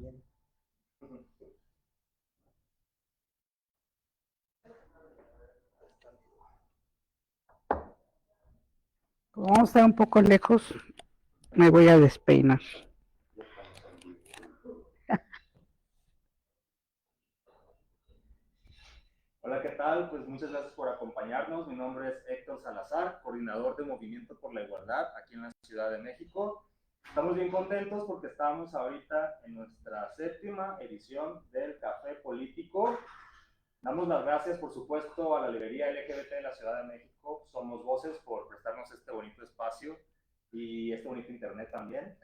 bien. Como vamos a estar un poco lejos, me voy a despeinar. Hola, ¿qué tal? Pues muchas gracias por acompañarnos. Mi nombre es Héctor Salazar, coordinador de Movimiento por la Igualdad aquí en la Ciudad de México. Estamos bien contentos porque estamos ahorita en nuestra 7ª edición del Café Político. Damos las gracias, por supuesto, a la librería LGBT de la Ciudad de México. Somos Voces por prestarnos este bonito espacio y este bonito internet también.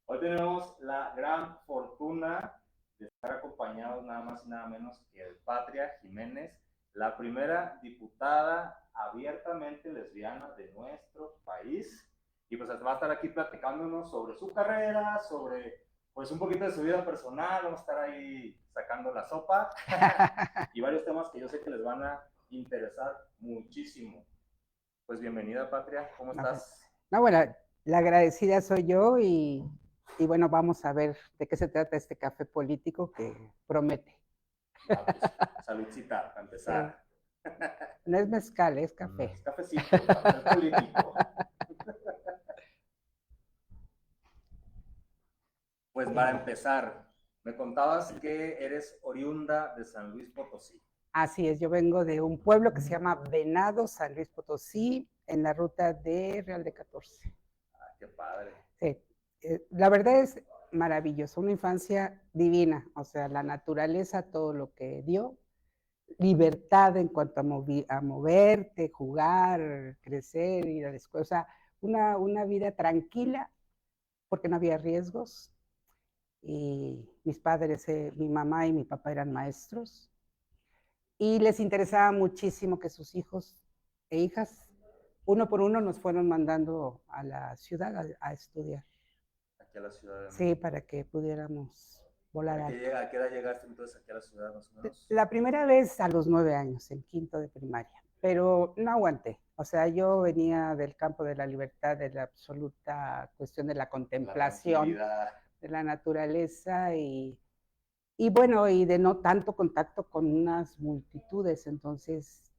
Hoy tenemos la gran fortuna de estar acompañados nada más y nada menos que de Patria Jiménez, la primera diputada abiertamente lesbiana de nuestro país. Y pues va a estar aquí platicándonos sobre su carrera, sobre pues un poquito de su vida personal, vamos a estar ahí sacando la sopa y varios temas que yo sé que les van a interesar muchísimo. Pues bienvenida, Patria, ¿cómo estás? No, bueno, la agradecida soy yo y bueno, vamos a ver de qué se trata este café político que promete. Ah, pues, saludcita, para empezar. No es mezcal, es café. Es cafecito, café político. Pues para empezar, me contabas que eres oriunda de San Luis Potosí. Así es, yo vengo de un pueblo que se llama Venado, San Luis Potosí, en la ruta de Real de 14. Ah, qué padre. Sí, la verdad es maravilloso, una infancia divina, o sea, la naturaleza, todo lo que dio, libertad en cuanto a moverte, jugar, crecer, ir a la escuela, o sea, una vida tranquila, porque no había riesgos. Y mis padres, mi mamá y mi papá eran maestros, y les interesaba muchísimo que sus hijos e hijas, uno por uno, nos fueron mandando a la ciudad a estudiar. Aquí a la Ciudad de Sí, México. para que pudiéramos volar alto. ¿A qué edad llegaste entonces aquí a la ciudad, más o menos? La primera vez a los 9 años, en quinto de primaria, pero no aguanté. O sea, yo venía del campo de la libertad, de la absoluta cuestión de la contemplación de la naturaleza y bueno, y de no tanto contacto con unas multitudes. Entonces,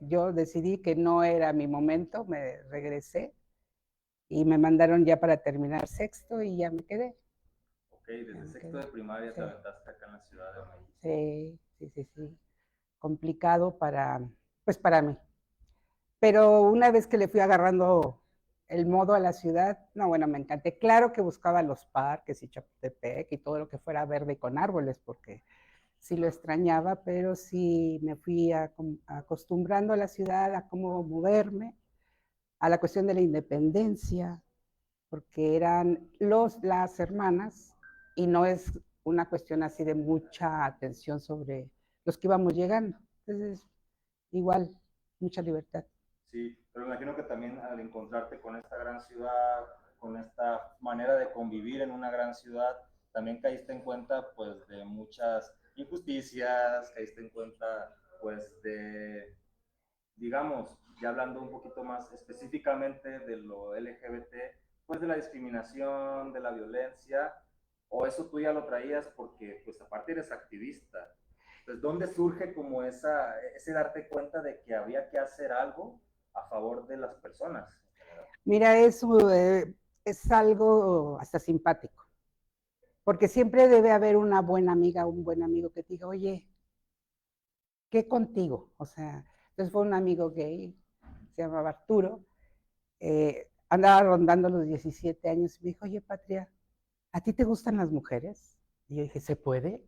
yo decidí que no era mi momento, me regresé y me mandaron ya para terminar sexto y ya me quedé. Ok, desde sexto de primaria Sí. te aventaste acá en la Ciudad de México. Sí, sí, sí, sí. Complicado pues para mí. Pero una vez que le fui agarrando el modo a la ciudad, no, bueno, me encanté. Claro que buscaba los parques y Chapultepec y todo lo que fuera verde con árboles, porque sí lo extrañaba, pero sí me fui acostumbrando a la ciudad, a cómo moverme, a la cuestión de la independencia, porque eran las hermanas y no es una cuestión así de mucha atención sobre los que íbamos llegando. Entonces, igual, mucha libertad. Sí, pero me imagino que también al encontrarte con esta gran ciudad, con esta manera de convivir en una gran ciudad, también caíste en cuenta pues de muchas injusticias, caíste en cuenta pues de, digamos, ya hablando un poquito más específicamente de lo LGBT, pues de la discriminación, de la violencia, o eso tú ya lo traías porque pues aparte eres activista. Entonces, ¿dónde surge como ese darte cuenta de que había que hacer algo a favor de las personas en general? Mira, eso es algo hasta simpático, porque siempre debe haber una buena amiga, un buen amigo que te diga, oye, ¿qué contigo? O sea, entonces fue un amigo gay, se llamaba Arturo, andaba rondando los 17 años y me dijo, oye, Patria, ¿a ti te gustan las mujeres? Y yo dije, ¿se puede?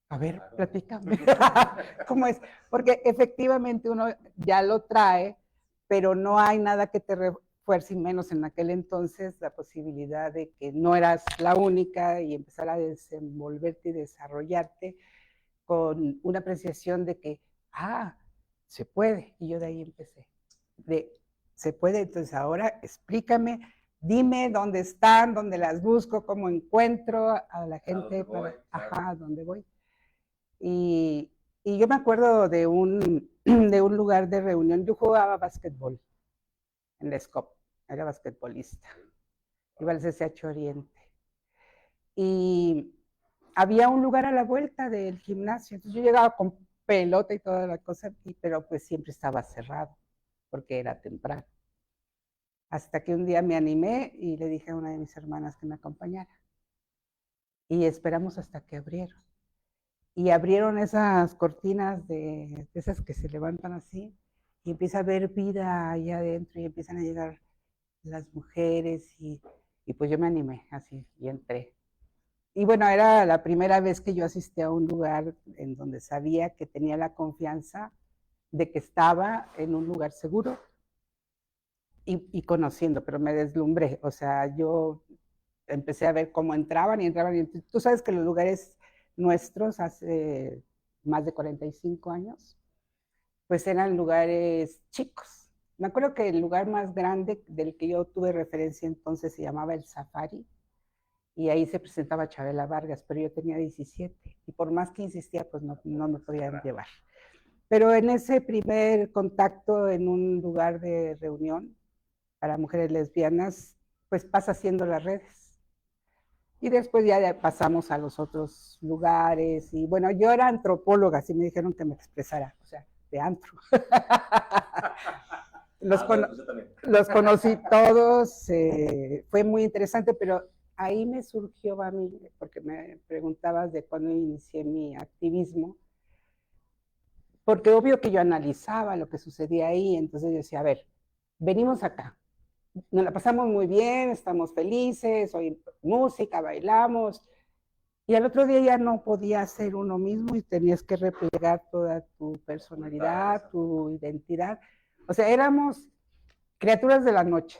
A ver, Claro. platícame. ¿Cómo es? Porque efectivamente uno ya lo trae, pero no hay nada que te refuerce, y menos en aquel entonces, la posibilidad de que no eras la única y empezar a desenvolverte y desarrollarte con una apreciación de que, se puede. Y yo de ahí empecé. Se puede, entonces ahora explícame, dime dónde están, dónde las busco, cómo encuentro a la gente Voy, claro. dónde voy. Y, y yo me acuerdo de de un lugar de reunión. Yo jugaba básquetbol en la SCOP, era basquetbolista, iba al CCH Oriente. y había un lugar a la vuelta del gimnasio. Entonces yo llegaba con pelota y toda la cosa, pero pues siempre estaba cerrado, porque era temprano. Hasta que un día me animé y le dije a una de mis hermanas que me acompañara. Y esperamos hasta que abrieron. Y abrieron esas cortinas de esas que se levantan así, y empieza a haber vida allá adentro, y empiezan a llegar las mujeres, y pues yo me animé así, y entré. Y bueno, era la primera vez que yo asistí a un lugar en donde sabía que tenía la confianza de que estaba en un lugar seguro y conociendo, pero me deslumbré. O sea, yo empecé a ver cómo entraban y entraban. Y tú sabes que los lugares nuestros hace más de 45 años, pues eran lugares chicos. Me acuerdo que el lugar más grande del que yo tuve referencia entonces se llamaba El Safari, y ahí se presentaba Chabela Vargas, pero yo tenía 17 y por más que insistía, pues no me podían llevar. Pero en ese primer contacto en un lugar de reunión para mujeres lesbianas, pues pasa haciendo las redes. Y después ya pasamos a los otros lugares. Y bueno, yo era antropóloga, así me dijeron que me expresara, o sea, de antro. Los conocí todos, fue muy interesante, pero ahí me surgió a mí, porque me preguntabas de cuándo inicié mi activismo, porque obvio que yo analizaba lo que sucedía ahí, entonces yo decía, a ver, venimos acá, nos la pasamos muy bien, estamos felices, oír música, bailamos, y al otro día ya no podía ser uno mismo y tenías que replegar toda tu personalidad, tu identidad. O sea, éramos criaturas de la noche.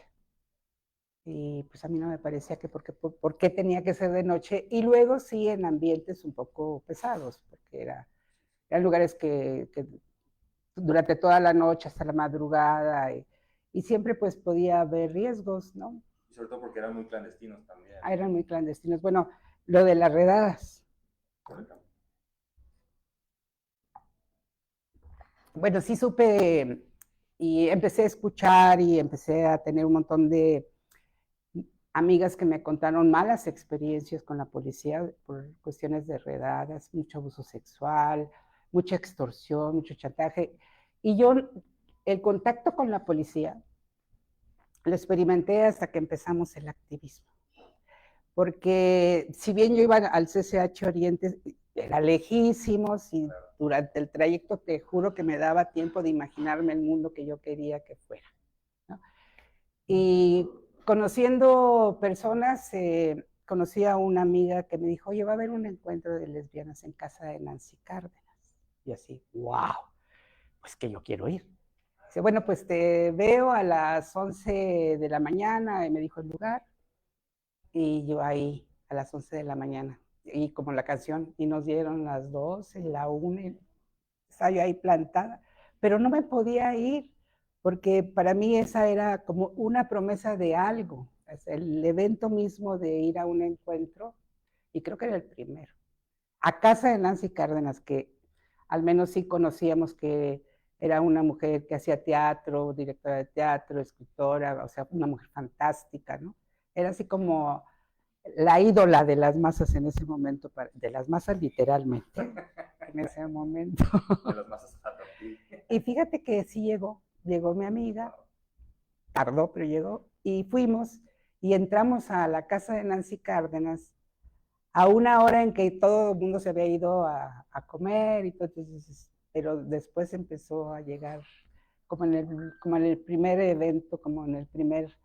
Y pues a mí no me parecía que por qué tenía que ser de noche. Y luego sí en ambientes un poco pesados, porque eran lugares que durante toda la noche hasta la madrugada, y siempre pues podía haber riesgos, ¿no? Y sobre todo porque eran muy clandestinos también. Eran muy clandestinos. Bueno, lo de las redadas. Bueno, sí supe y empecé a escuchar y empecé a tener un montón de amigas que me contaron malas experiencias con la policía por cuestiones de redadas, mucho abuso sexual, mucha extorsión, mucho chantaje. Y yo el contacto con la policía lo experimenté hasta que empezamos el activismo. Porque si bien yo iba al CCH Oriente, era lejísimos, y durante el trayecto te juro que me daba tiempo de imaginarme el mundo que yo quería que fuera, ¿no? Y conociendo personas, conocí a una amiga que me dijo, oye, va a haber un encuentro de lesbianas en casa de Nancy Cárdenas. Y así, wow, pues que yo quiero ir. Dice, bueno, pues te veo a las 11 de la mañana, y me dijo el lugar, y yo ahí a las 11 de la mañana, y como la canción, y nos dieron las 12, la 1, estaba yo ahí plantada, pero no me podía ir, porque para mí esa era como una promesa de algo, es el evento mismo de ir a un encuentro, y creo que era el primero, a casa de Nancy Cárdenas, que al menos sí conocíamos que era una mujer que hacía teatro, directora de teatro, escritora, o sea, una mujer fantástica, ¿no? Era así como la ídola de las masas en ese momento, de las masas literalmente, en ese momento. De las masas. Y fíjate que sí llegó mi amiga, tardó, pero llegó, y fuimos, y entramos a la casa de Nancy Cárdenas a una hora en que todo el mundo se había ido a comer, y todo, entonces, pero después empezó a llegar, como en el primer evento, como en el primer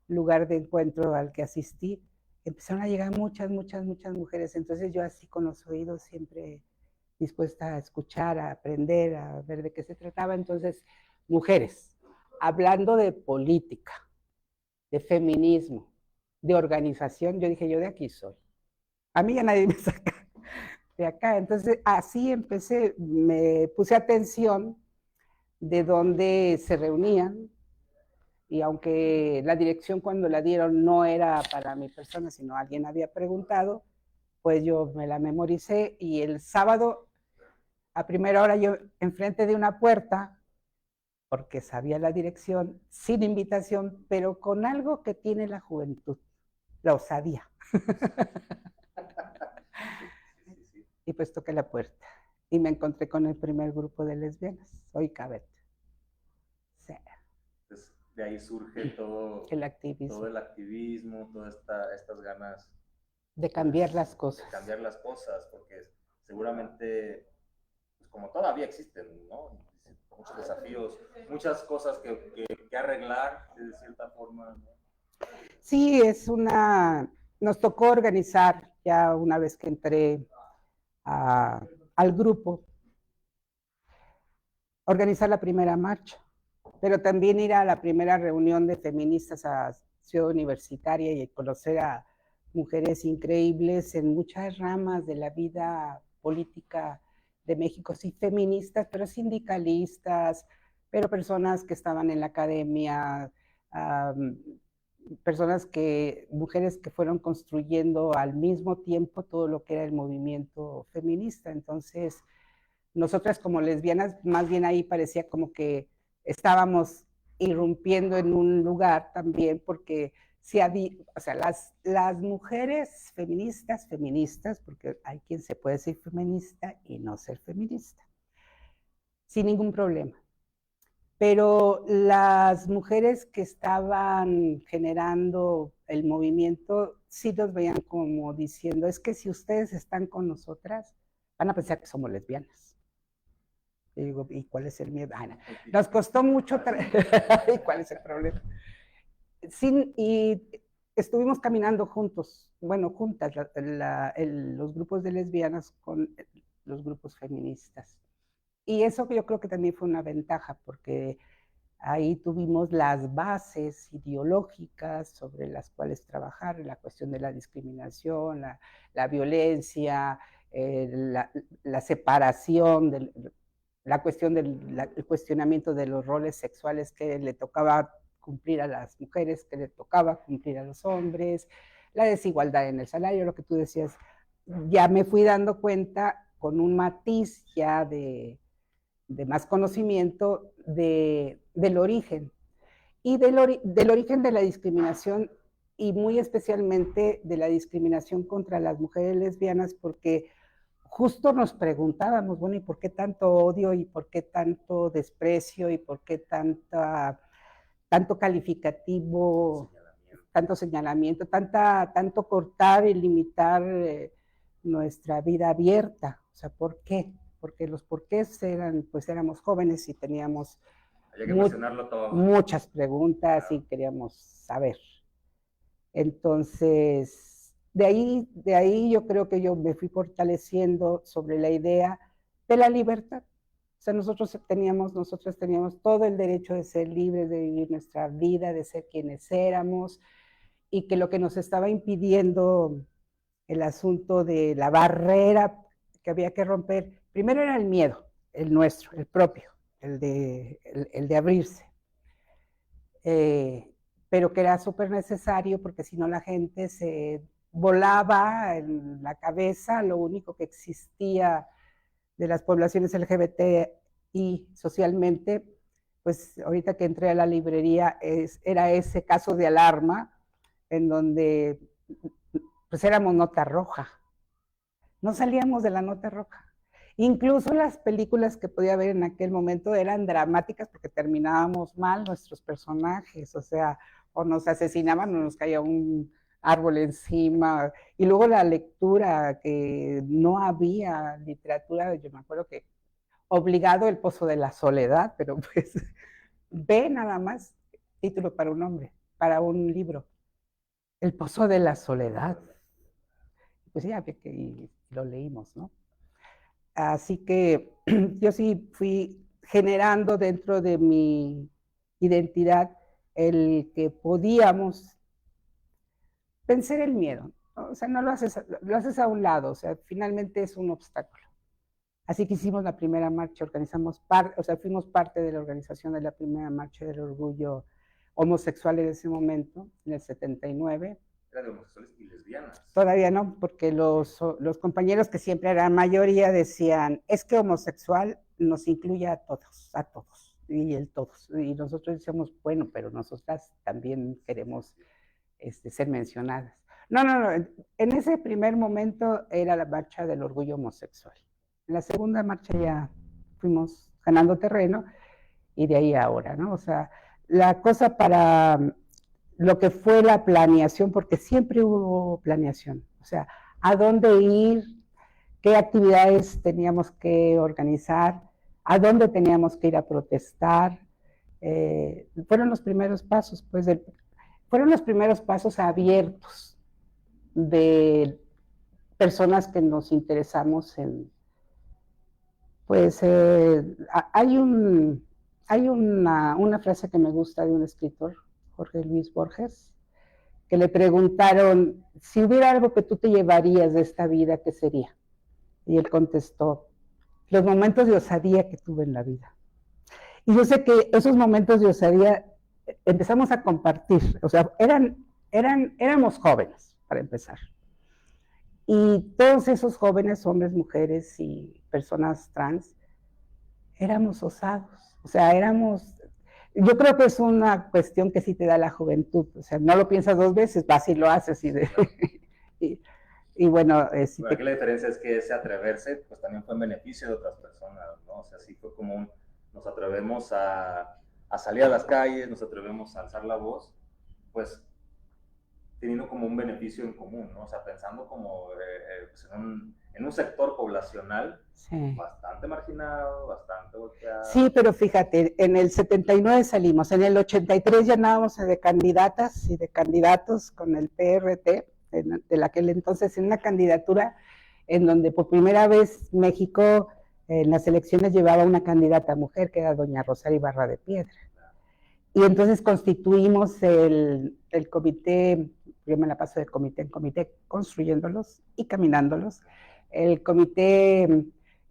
lugar de encuentro al que asistí, empezaron a llegar muchas mujeres. Entonces yo así con los oídos siempre dispuesta a escuchar, a aprender, a ver de qué se trataba. Entonces, mujeres, hablando de política, de feminismo, de organización, yo dije, yo de aquí soy. A mí ya nadie me saca de acá. Entonces, así empecé, me puse atención de dónde se reunían, y aunque la dirección cuando la dieron no era para mi persona, sino alguien había preguntado, pues yo me la memoricé, y el sábado a primera hora yo enfrente de una puerta, porque sabía la dirección, sin invitación, pero con algo que tiene la juventud, la osadía. toqué la puerta y me encontré con el primer grupo de lesbianas, Soy Cabet. Sí. Entonces, de ahí surge todo el activismo, todas estas ganas de cambiar pues, las cosas. De cambiar las cosas, porque seguramente, pues, como todavía existen, ¿no? Muchos desafíos, muchas cosas que arreglar de cierta forma, ¿no? Sí, nos tocó organizar ya una vez que entré al grupo, organizar la primera marcha, pero también ir a la primera reunión de feministas a Ciudad Universitaria y conocer a mujeres increíbles en muchas ramas de la vida política de México, sí, feministas, pero sindicalistas, pero personas que estaban en la academia, mujeres que fueron construyendo al mismo tiempo todo lo que era el movimiento feminista. Entonces, nosotras como lesbianas, más bien ahí parecía como que estábamos irrumpiendo en un lugar también, porque si o sea, las mujeres feministas, porque hay quien se puede ser feminista y no ser feminista, sin ningún problema. Pero las mujeres que estaban generando el movimiento sí nos veían como diciendo, es que si ustedes están con nosotras, van a pensar que somos lesbianas. Y digo, ¿y cuál es el miedo? No. Nos costó mucho, ¿y cuál es el problema? Y estuvimos caminando juntos, bueno, juntas, los grupos de lesbianas con los grupos feministas. Y eso yo creo que también fue una ventaja, porque ahí tuvimos las bases ideológicas sobre las cuales trabajar, la cuestión de la discriminación, la violencia, la separación, la cuestión del cuestionamiento de los roles sexuales que le tocaba cumplir a las mujeres, que le tocaba cumplir a los hombres, la desigualdad en el salario, lo que tú decías. Ya me fui dando cuenta con un matiz ya de más conocimiento del origen y del origen de la discriminación, y muy especialmente de la discriminación contra las mujeres lesbianas, porque justo nos preguntábamos, bueno, ¿y por qué tanto odio y por qué tanto desprecio y por qué tanto calificativo, tanto señalamiento, tanto cortar y limitar nuestra vida abierta? O sea, ¿por qué? Porque los porqués pues éramos jóvenes y teníamos muchas preguntas y queríamos saber. Entonces, de ahí yo creo que yo me fui fortaleciendo sobre la idea de la libertad. O sea, nosotras teníamos todo el derecho de ser libres, de vivir nuestra vida, de ser quienes éramos, y que lo que nos estaba impidiendo el asunto de la barrera que había que romper, primero era el miedo, el nuestro, el propio, el de abrirse. Pero que era súper necesario, porque si no la gente se volaba en la cabeza lo único que existía de las poblaciones LGBT y socialmente. Pues ahorita que entré a la librería era ese caso de alarma en donde pues éramos nota roja, no salíamos de la nota roja. Incluso las películas que podía ver en aquel momento eran dramáticas porque terminábamos mal nuestros personajes, o sea, o nos asesinaban o nos caía un árbol encima. Y luego la lectura, que no había literatura, yo me acuerdo que obligado El Pozo de la Soledad, pero pues ve nada más, título para un hombre, para un libro, El Pozo de la Soledad. Pues ya, y lo leímos, ¿no? Así que yo sí fui generando dentro de mi identidad el que podíamos vencer el miedo, ¿no? O sea, no lo haces a un lado, o sea, finalmente es un obstáculo. Así que hicimos la primera marcha, fuimos parte de la organización de la primera marcha del orgullo homosexual en ese momento, en el 79. Era de homosexuales y lesbianas. Todavía no, porque los compañeros, que siempre eran mayoría, decían, es que homosexual nos incluye a todos, y el todos. Y nosotros decíamos, bueno, pero nosotras también queremos ser mencionadas. No. En ese primer momento era la marcha del orgullo homosexual. En la segunda marcha ya fuimos ganando terreno y de ahí a ahora, ¿no? O sea, la cosa para lo que fue la planeación, porque siempre hubo planeación, o sea, a dónde ir, qué actividades teníamos que organizar, a dónde teníamos que ir a protestar. Fueron los primeros pasos, pues, fueron los primeros pasos abiertos de personas que nos interesamos en, pues, hay una frase que me gusta de un escritor, Jorge Luis Borges, que le preguntaron, si hubiera algo que tú te llevarías de esta vida, ¿qué sería? Y él contestó, los momentos de osadía que tuve en la vida. Y yo sé que esos momentos de osadía empezamos a compartir, o sea, éramos jóvenes, para empezar. Y todos esos jóvenes, hombres, mujeres y personas trans, éramos osados, o sea, yo creo que es una cuestión que sí te da la juventud, o sea, no lo piensas dos veces, vas y lo haces y, y bueno, bueno, aquí la diferencia es que ese atreverse pues también fue en beneficio de otras personas, ¿no? O sea, sí fue como nos atrevemos a salir a las calles, nos atrevemos a alzar la voz, pues teniendo como un beneficio en común, ¿no? O sea, pensando como pues en un sector poblacional sí, bastante marginado, bastante golpeado. Sí, pero fíjate, en el 79 salimos, en el 83 ya andábamos de candidatas y de candidatos con el PRT, de aquel entonces, en una candidatura en donde por primera vez México en las elecciones llevaba una candidata mujer, que era doña Rosario Ibarra de Piedra. Y entonces constituimos el comité, yo me la paso de comité en comité, construyéndolos y caminándolos, el comité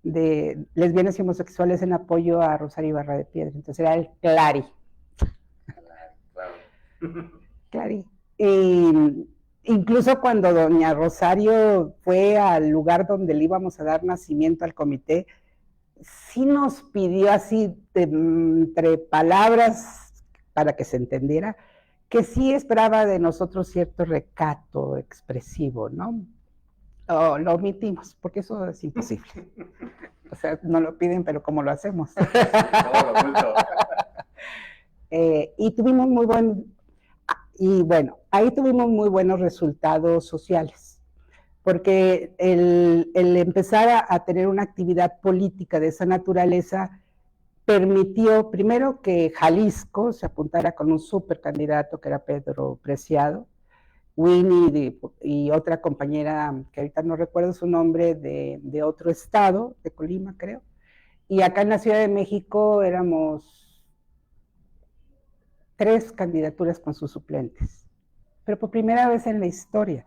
de lesbianas y homosexuales en apoyo a Rosario Ibarra de Piedra. Entonces era el Clari. Clari. Y incluso cuando doña Rosario fue al lugar donde le íbamos a dar nacimiento al comité, sí nos pidió así, entre palabras, para que se entendiera, que sí esperaba de nosotros cierto recato expresivo, ¿no? Lo omitimos, porque eso es imposible. O sea, no lo piden, pero ¿cómo lo hacemos? Y tuvimos ahí tuvimos muy buenos resultados sociales, porque el empezar a tener una actividad política de esa naturaleza permitió primero que Jalisco se apuntara con un supercandidato que era Pedro Preciado, Winnie y otra compañera que ahorita no recuerdo su nombre, de otro estado, de Colima creo, y acá en la Ciudad de México éramos 3 candidaturas con sus suplentes, pero por primera vez en la historia.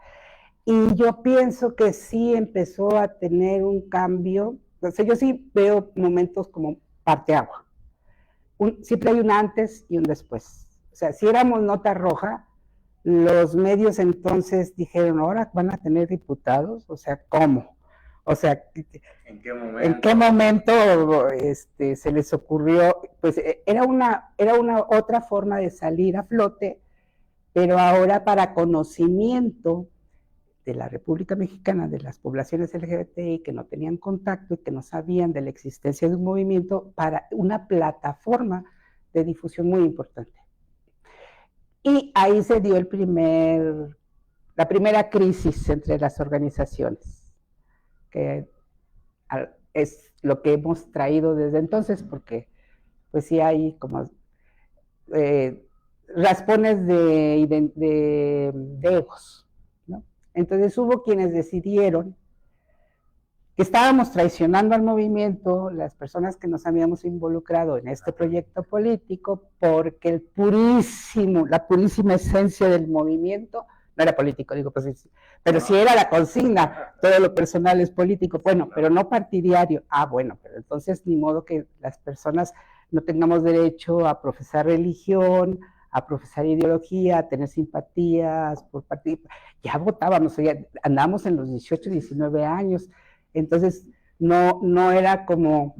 Y yo pienso que sí empezó a tener un cambio, o sea, yo sí veo momentos como parteagua. Siempre hay un antes y un después. O sea, si éramos nota roja, los medios entonces dijeron, ahora van a tener diputados, o sea, ¿cómo? O sea, ¿en qué momento, se les ocurrió? Pues era una otra forma de salir a flote, pero ahora para conocimiento de la República Mexicana, de las poblaciones LGBTI que no tenían contacto y que no sabían de la existencia de un movimiento, para una plataforma de difusión muy importante. Y ahí se dio la primera crisis entre las organizaciones, que es lo que hemos traído desde entonces, porque pues sí hay como raspones de egos, ¿no? Entonces hubo quienes decidieron que estábamos traicionando al movimiento, las personas que nos habíamos involucrado en este proyecto político, porque la purísima esencia del movimiento no era político, digo, pues, pero sí era la consigna, todo lo personal es político, bueno, pero no partidario. Bueno, pero entonces ni modo que las personas no tengamos derecho a profesar religión, a profesar ideología, a tener simpatías por partido. Ya votábamos, ya andábamos en los 18, 19 años, entonces no era como...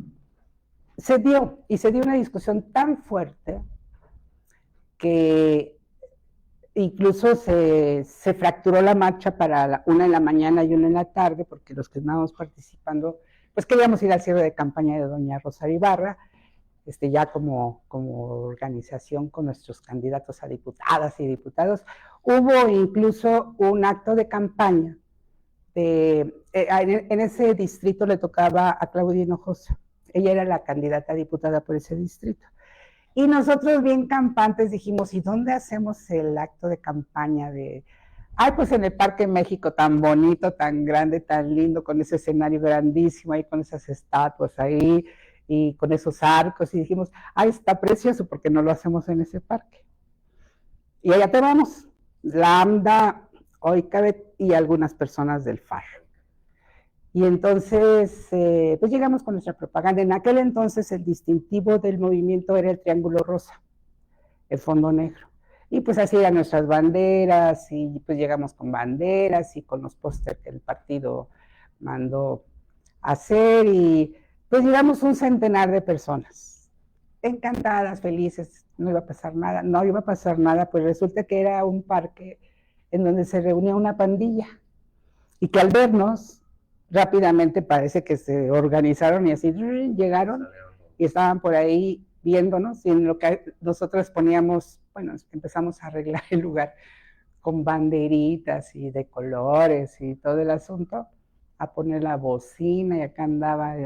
Se dio una discusión tan fuerte que incluso se fracturó la marcha para una en la mañana y una en la tarde, porque los que estábamos participando, pues queríamos ir al cierre de campaña de doña Rosario Ibarra, ya como organización con nuestros candidatos a diputadas y diputados. Hubo incluso un acto de campaña. En ese distrito le tocaba a Claudia Hinojosa. Ella era la candidata a diputada por ese distrito. Y nosotros bien campantes dijimos, ¿y dónde hacemos el acto de campaña ay, pues en el Parque México, tan bonito, tan grande, tan lindo, con ese escenario grandísimo, ahí con esas estatuas ahí, y con esos arcos, y dijimos, ay, está precioso, porque no lo hacemos en ese parque. Y allá te vamos, Lambda, Oikabet y algunas personas del FAR. Y entonces, pues llegamos con nuestra propaganda. En aquel entonces el distintivo del movimiento era el triángulo rosa, el fondo negro. Y pues así eran nuestras banderas, y pues llegamos con banderas y con los pósteres que el partido mandó hacer, y pues llegamos un centenar de personas, encantadas, felices, no iba a pasar nada, pues resulta que era un parque en donde se reunía una pandilla, y que al vernos, rápidamente parece que se organizaron y así llegaron y estaban por ahí viéndonos, y en lo que nosotros poníamos, bueno, empezamos a arreglar el lugar con banderitas y de colores y todo el asunto, a poner la bocina, y acá andaba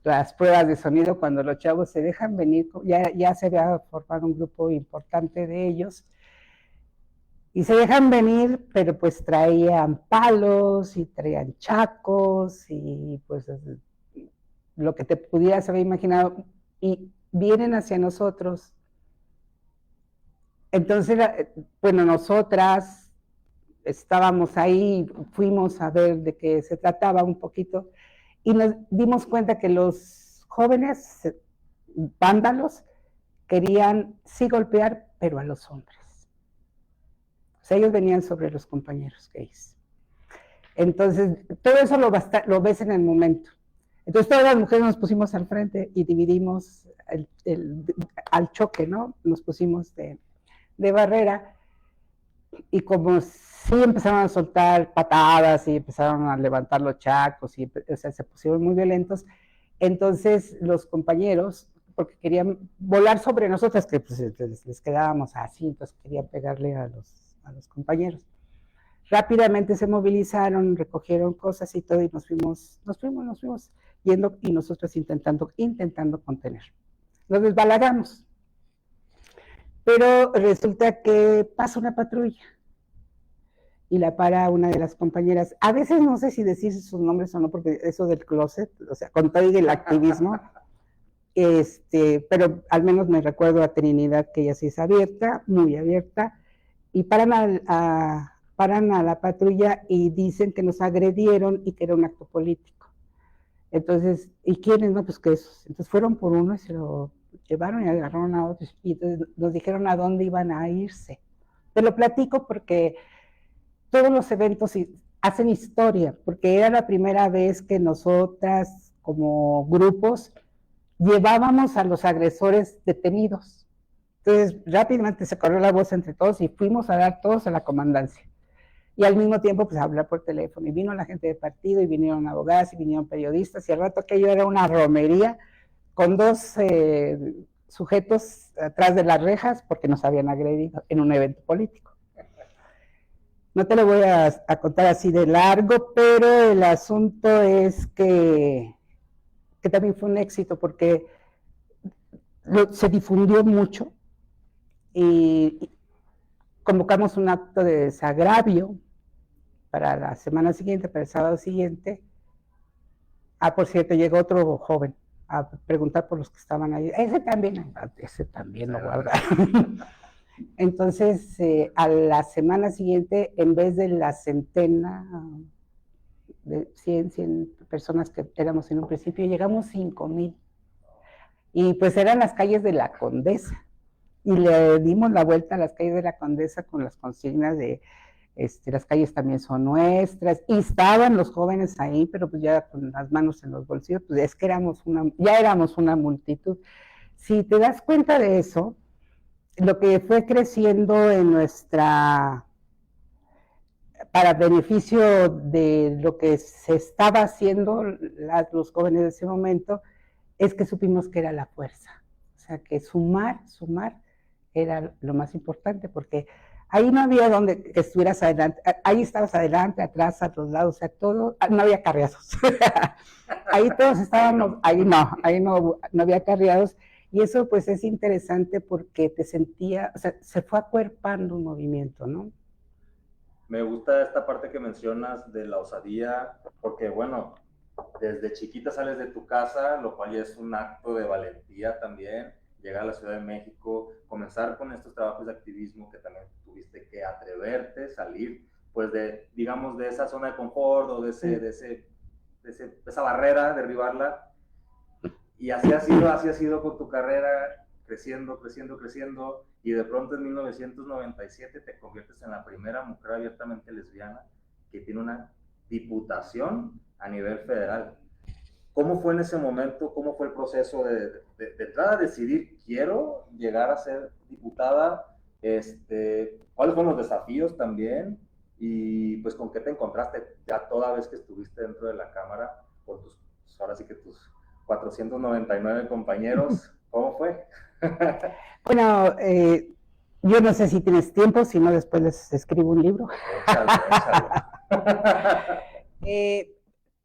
las pruebas de sonido cuando los chavos se dejan venir, ya se había formado un grupo importante de ellos, y se dejan venir, pero pues traían palos y traían chacos y pues lo que te pudieras haber imaginado, y vienen hacia nosotros. Entonces, bueno, nosotras estábamos ahí, fuimos a ver de qué se trataba un poquito, y nos dimos cuenta que los jóvenes vándalos querían sí golpear, pero a los hombres. O sea, ellos venían sobre los compañeros gays. Entonces, todo eso lo ves en el momento. Entonces, todas las mujeres nos pusimos al frente y dividimos al choque, ¿no? Nos pusimos de barrera, y como sí empezaron a soltar patadas y empezaron a levantar los chacos, y o sea, se pusieron muy violentos, entonces los compañeros, porque querían volar sobre nosotras, que pues les quedábamos así, entonces querían pegarle a los compañeros. Rápidamente se movilizaron, recogieron cosas y todo, y nos fuimos yendo, y nosotros intentando contener. Nos desbalagamos. Pero resulta que pasa una patrulla y la para una de las compañeras. A veces no sé si decir sus nombres o no, porque eso del closet, o sea, con todo el activismo, pero al menos me recuerdo a Trinidad, que ella sí es abierta, muy abierta, y paran a la patrulla y dicen que nos agredieron y que era un acto político. Entonces, ¿y quiénes? No, pues que esos. Entonces fueron por uno y se lo llevaron y agarraron a otros, y entonces nos dijeron a dónde iban a irse. Te lo platico porque todos los eventos hacen historia, porque era la primera vez que nosotras como grupos llevábamos a los agresores detenidos. Entonces rápidamente se corrió la voz entre todos y fuimos a dar todos a la comandancia. Y al mismo tiempo, pues, a hablar por teléfono. Y vino la gente del partido, y vinieron abogadas, y vinieron periodistas, y al rato aquello era una romería, con dos sujetos atrás de las rejas, porque nos habían agredido en un evento político. No te lo voy a contar así de largo, pero el asunto es que también fue un éxito, porque se difundió mucho, y convocamos un acto de desagravio para la semana siguiente, para el sábado siguiente. Por cierto, llegó otro joven a preguntar por los que estaban ahí. Ese también lo guardaron. Entonces, a la semana siguiente, en vez de la centena de 100 personas que éramos en un principio, llegamos 5,000. Y pues eran las calles de la Condesa. Y le dimos la vuelta a las calles de la Condesa con las consignas de las calles también son nuestras, y estaban los jóvenes ahí, pero pues ya con las manos en los bolsillos, pues es que ya éramos una multitud. Si te das cuenta de eso, lo que fue creciendo en nuestra, para beneficio de lo que se estaba haciendo los jóvenes de ese momento, es que supimos que era la fuerza. O sea, que sumar era lo más importante, porque ahí no había donde estuvieras adelante, ahí estabas adelante, atrás, a los lados, o sea, todo, no había carriazos. Ahí todos estábamos, ahí no había carriados, y eso pues es interesante porque te sentía, o sea, se fue acuerpando un movimiento, ¿no? Me gusta esta parte que mencionas de la osadía, porque bueno, desde chiquita sales de tu casa, lo cual ya es un acto de valentía también, llegar a la Ciudad de México, comenzar con estos trabajos de activismo que también tuviste que atreverte, salir, pues de, digamos, de esa zona de confort o de esa barrera, derribarla. Y así ha sido con tu carrera, creciendo, creciendo, creciendo, y de pronto en 1997 te conviertes en la primera mujer abiertamente lesbiana que tiene una diputación a nivel federal. ¿Cómo fue en ese momento? ¿Cómo fue el proceso de entrar a decidir, quiero llegar a ser diputada? ¿Cuáles fueron los desafíos también? Y pues con qué te encontraste ya toda vez que estuviste dentro de la Cámara con tus, ahora sí que tus 499 compañeros. ¿Cómo fue? Bueno, yo no sé si tienes tiempo, si no después les escribo un libro. Échalo, échalo. eh,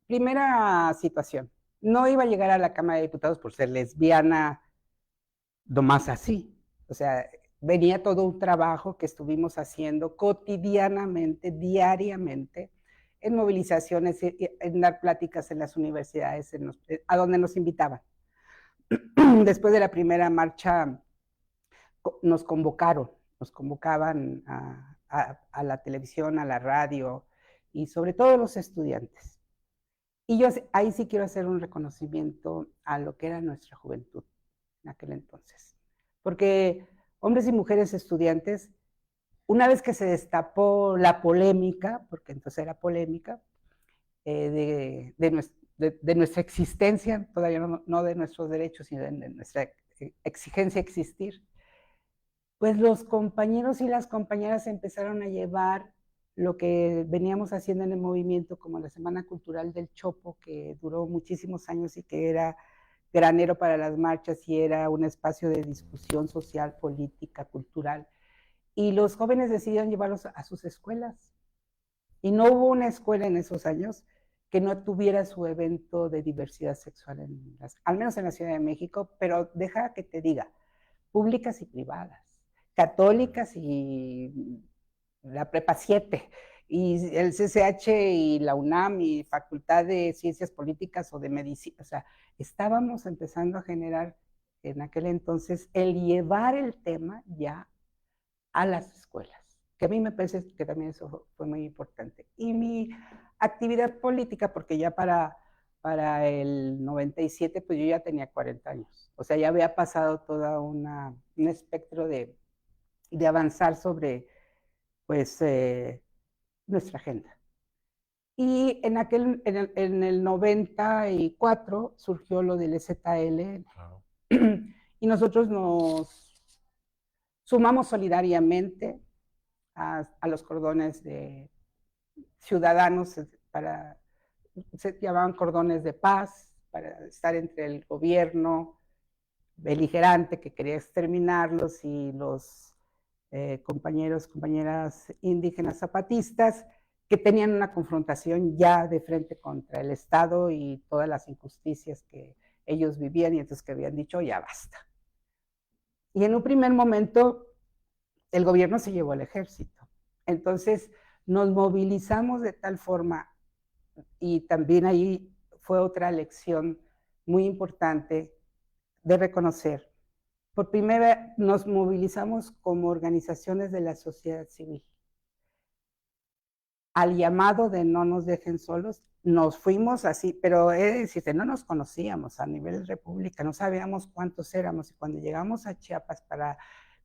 Primera situación, no iba a llegar a la Cámara de Diputados por ser lesbiana, nomás así. O sea, venía todo un trabajo que estuvimos haciendo cotidianamente, diariamente, en movilizaciones, en dar pláticas en las universidades, a donde nos invitaban. Después de la primera marcha, nos convocaban a la televisión, a la radio, y sobre todo los estudiantes. Y yo ahí sí quiero hacer un reconocimiento a lo que era nuestra juventud en aquel entonces. Porque hombres y mujeres estudiantes, una vez que se destapó la polémica, porque entonces era polémica, de nuestra existencia, todavía no de nuestros derechos, sino de nuestra exigencia existir, pues los compañeros y las compañeras empezaron a llevar lo que veníamos haciendo en el movimiento, como la Semana Cultural del Chopo, que duró muchísimos años y que era granero para las marchas y era un espacio de discusión social, política, cultural. Y los jóvenes decidieron llevarlos a sus escuelas. Y no hubo una escuela en esos años que no tuviera su evento de diversidad sexual, al menos en la Ciudad de México, pero deja que te diga, públicas y privadas, católicas y la Prepa 7, y el CCH y la UNAM y Facultad de Ciencias Políticas o de Medicina. O sea, estábamos empezando a generar en aquel entonces el llevar el tema ya a las escuelas, que a mí me parece que también eso fue muy importante. Y mi actividad política, porque ya para el 97, pues yo ya tenía 40 años. O sea, ya había pasado toda un espectro de avanzar sobre, pues, nuestra agenda. Y en el 94 surgió lo del ZL. Claro. Y nosotros nos sumamos solidariamente a los cordones de ciudadanos se llamaban cordones de paz, para estar entre el gobierno beligerante que quería exterminarlos y los compañeros, compañeras indígenas zapatistas que tenían una confrontación ya de frente contra el Estado y todas las injusticias que ellos vivían, y entonces que habían dicho ya basta. Y en un primer momento el gobierno se llevó al ejército. Entonces nos movilizamos de tal forma, y también ahí fue otra lección muy importante de reconocer. Por primera vez nos movilizamos como organizaciones de la sociedad civil. Al llamado de no nos dejen solos, nos fuimos así, pero es decir, no nos conocíamos a nivel república, no sabíamos cuántos éramos, y cuando llegamos a Chiapas para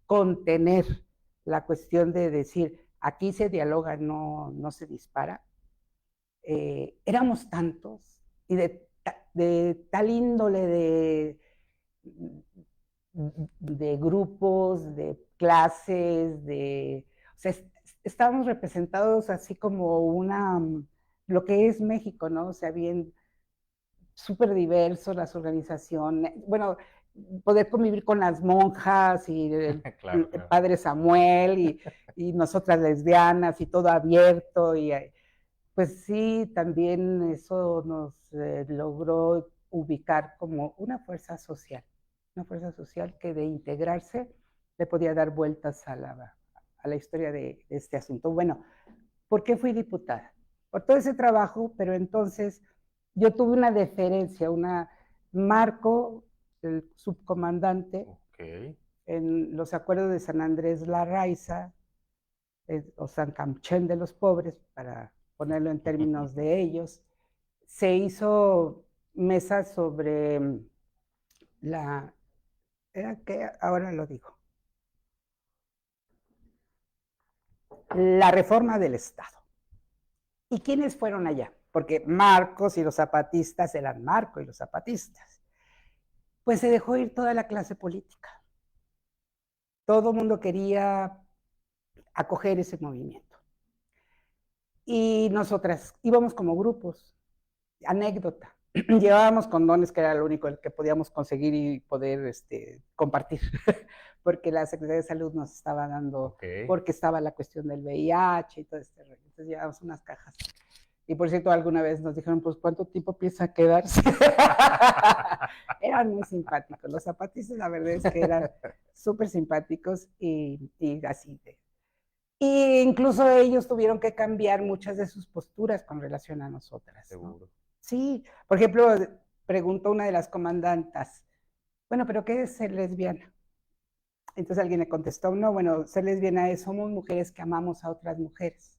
contener la cuestión de decir, aquí se dialoga, no se dispara, éramos tantos y de tal índole de grupos, de clases, o sea, estábamos representados así como lo que es México, ¿no? O sea, bien súper diversos las organizaciones, bueno, poder convivir con las monjas y el Claro, claro. padre Samuel y nosotras lesbianas y todo abierto y pues sí, también eso nos logró ubicar como una fuerza social que de integrarse le podía dar vueltas a la historia de este asunto. Bueno, ¿por qué fui diputada? Por todo ese trabajo, pero entonces yo tuve una deferencia, Marco, el subcomandante, en los acuerdos de San Andrés Larraiza, o San Camchen de los pobres, para ponerlo en términos de ellos, se hizo mesa sobre ahora lo digo, la reforma del Estado. ¿Y quiénes fueron allá? Porque Marcos y los zapatistas eran Marco y los zapatistas. Pues se dejó ir toda la clase política. Todo el mundo quería acoger ese movimiento. Y nosotras íbamos como grupos. Anécdota. Llevábamos condones, que era lo único que podíamos conseguir y poder compartir, porque la Secretaría de Salud nos estaba dando, porque estaba la cuestión del VIH y todo este rollo. Entonces llevábamos unas cajas. Y por cierto, alguna vez nos dijeron, pues, ¿cuánto tiempo piensa quedarse? Eran muy simpáticos. Los zapatistas, la verdad es que eran súper simpáticos y así. Y incluso ellos tuvieron que cambiar muchas de sus posturas con relación a nosotras. Seguro. ¿No? Sí, por ejemplo, preguntó una de las comandantas, bueno, ¿pero qué es ser lesbiana? Entonces alguien le contestó, no, bueno, ser lesbiana es, somos mujeres que amamos a otras mujeres.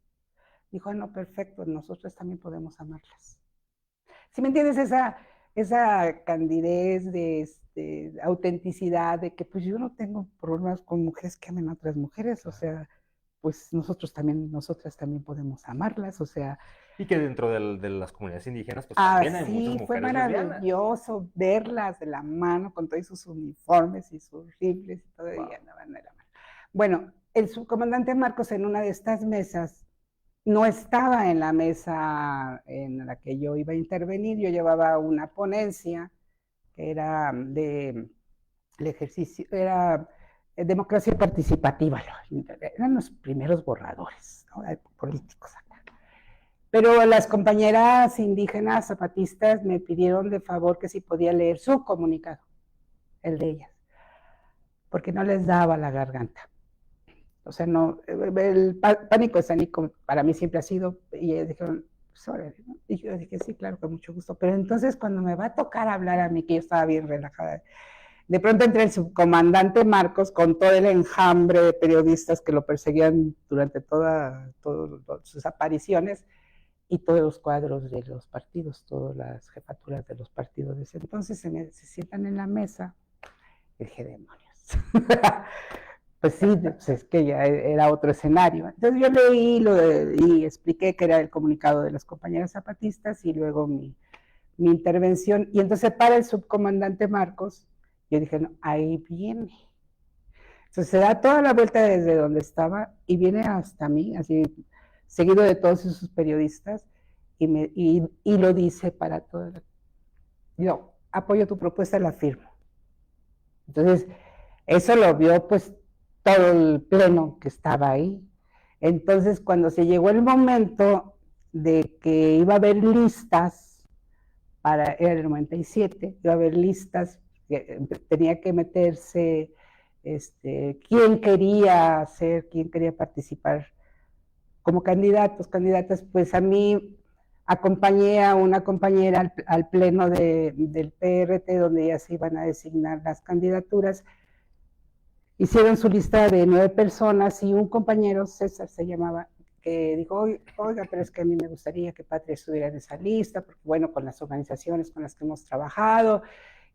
Dijo, no, perfecto, nosotros también podemos amarlas. ¿Sí me entiendes? Esa candidez de autenticidad, de que pues yo no tengo problemas con mujeres que amen a otras mujeres, o sea, pues nosotras también podemos amarlas, o sea. Y que dentro de las comunidades indígenas, pues también hay muchas mujeres lesbianas. Fue maravilloso verlas de la mano con todos sus uniformes y sus rifles y todo, y andaban de la mano. Bueno, el subcomandante Marcos en una de estas mesas no estaba en la mesa en la que yo iba a intervenir, yo llevaba una ponencia que era el ejercicio, era democracia participativa, eran los primeros borradores, ¿no?, políticos acá. Pero las compañeras indígenas zapatistas me pidieron de favor que si podía leer su comunicado, el de ellas, porque no les daba la garganta. O sea, no, el pánico escénico para mí siempre ha sido, y ellos dijeron, sorry, ¿no? Y yo dije, sí, claro, con mucho gusto. Pero entonces cuando me va a tocar hablar a mí, que yo estaba bien relajada, de pronto entra el subcomandante Marcos con todo el enjambre de periodistas que lo perseguían durante todas sus apariciones, y todos los cuadros de los partidos, todas las jefaturas de los partidos de ese entonces se sientan en la mesa, y dije, demonios. Pues sí, pues es que ya era otro escenario. Entonces yo leí y expliqué que era el comunicado de las compañeras zapatistas y luego mi intervención. Y entonces para el subcomandante Marcos, yo dije, no, ahí viene. Entonces se da toda la vuelta desde donde estaba y viene hasta mí, así, seguido de todos esos periodistas, y lo dice para todo. Yo apoyo tu propuesta, la firmo. Entonces, eso lo vio pues todo el pleno que estaba ahí. Entonces, cuando se llegó el momento de que iba a haber listas, era el 97, iba a haber listas, tenía que meterse quién quería participar como candidatas, pues a mí acompañé a una compañera al pleno del PRT, donde ya se iban a designar las candidaturas. Hicieron su lista de 9 personas y un compañero, César se llamaba, que dijo, oiga, pero es que a mí me gustaría que Patria estuviera en esa lista, porque bueno, con las organizaciones con las que hemos trabajado,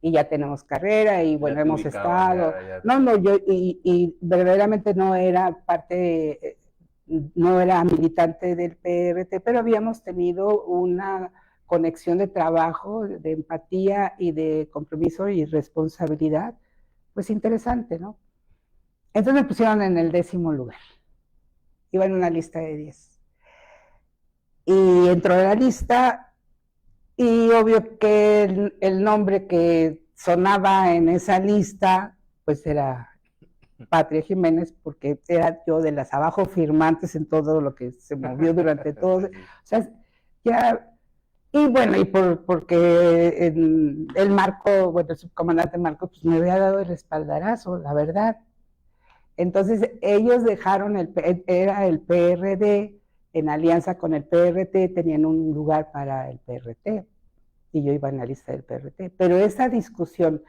y ya tenemos carrera, y bueno, hemos estado. No, yo, y verdaderamente no era parte, no era militante del PRT, pero habíamos tenido una conexión de trabajo, de empatía y de compromiso y responsabilidad pues interesante, ¿no? Entonces me pusieron en el 10º lugar. Iba en una lista de 10. Y entró en la lista y obvio que el nombre que sonaba en esa lista, pues era Patria Jiménez, porque era yo de las abajo firmantes en todo lo que se movió durante todo. O sea, ya. Y bueno, y porque el Marco, bueno, el subcomandante Marco, pues me había dado el espaldarazo, la verdad. Entonces ellos dejaron, era el PRD, en alianza con el PRT, tenían un lugar para el PRT, y yo iba en la lista del PRT. Pero esa discusión,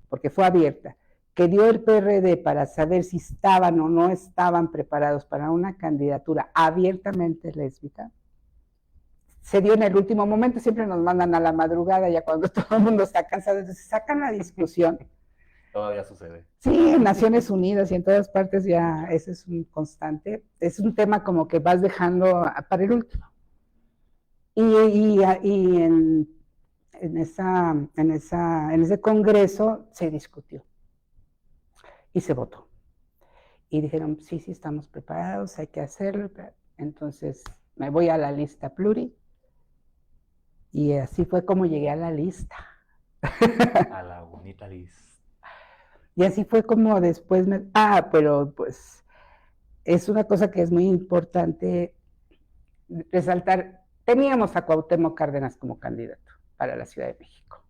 porque fue abierta, que dio el PRD para saber si estaban o no estaban preparados para una candidatura abiertamente lésbica, se dio en el último momento. Siempre nos mandan a la madrugada, ya cuando todo el mundo está cansado, entonces sacan la discusión. Todavía sucede. Sí, en Naciones Unidas y en todas partes ya ese es un constante. Es un tema como que vas dejando para el último. Y en ese congreso se discutió y se votó. Y dijeron, sí, sí, estamos preparados, hay que hacerlo. Entonces me voy a la lista pluri y así fue como llegué a la lista. A la bonita lista. Y así fue como después pero pues es una cosa que es muy importante resaltar. Teníamos a Cuauhtémoc Cárdenas como candidato para la Ciudad de México.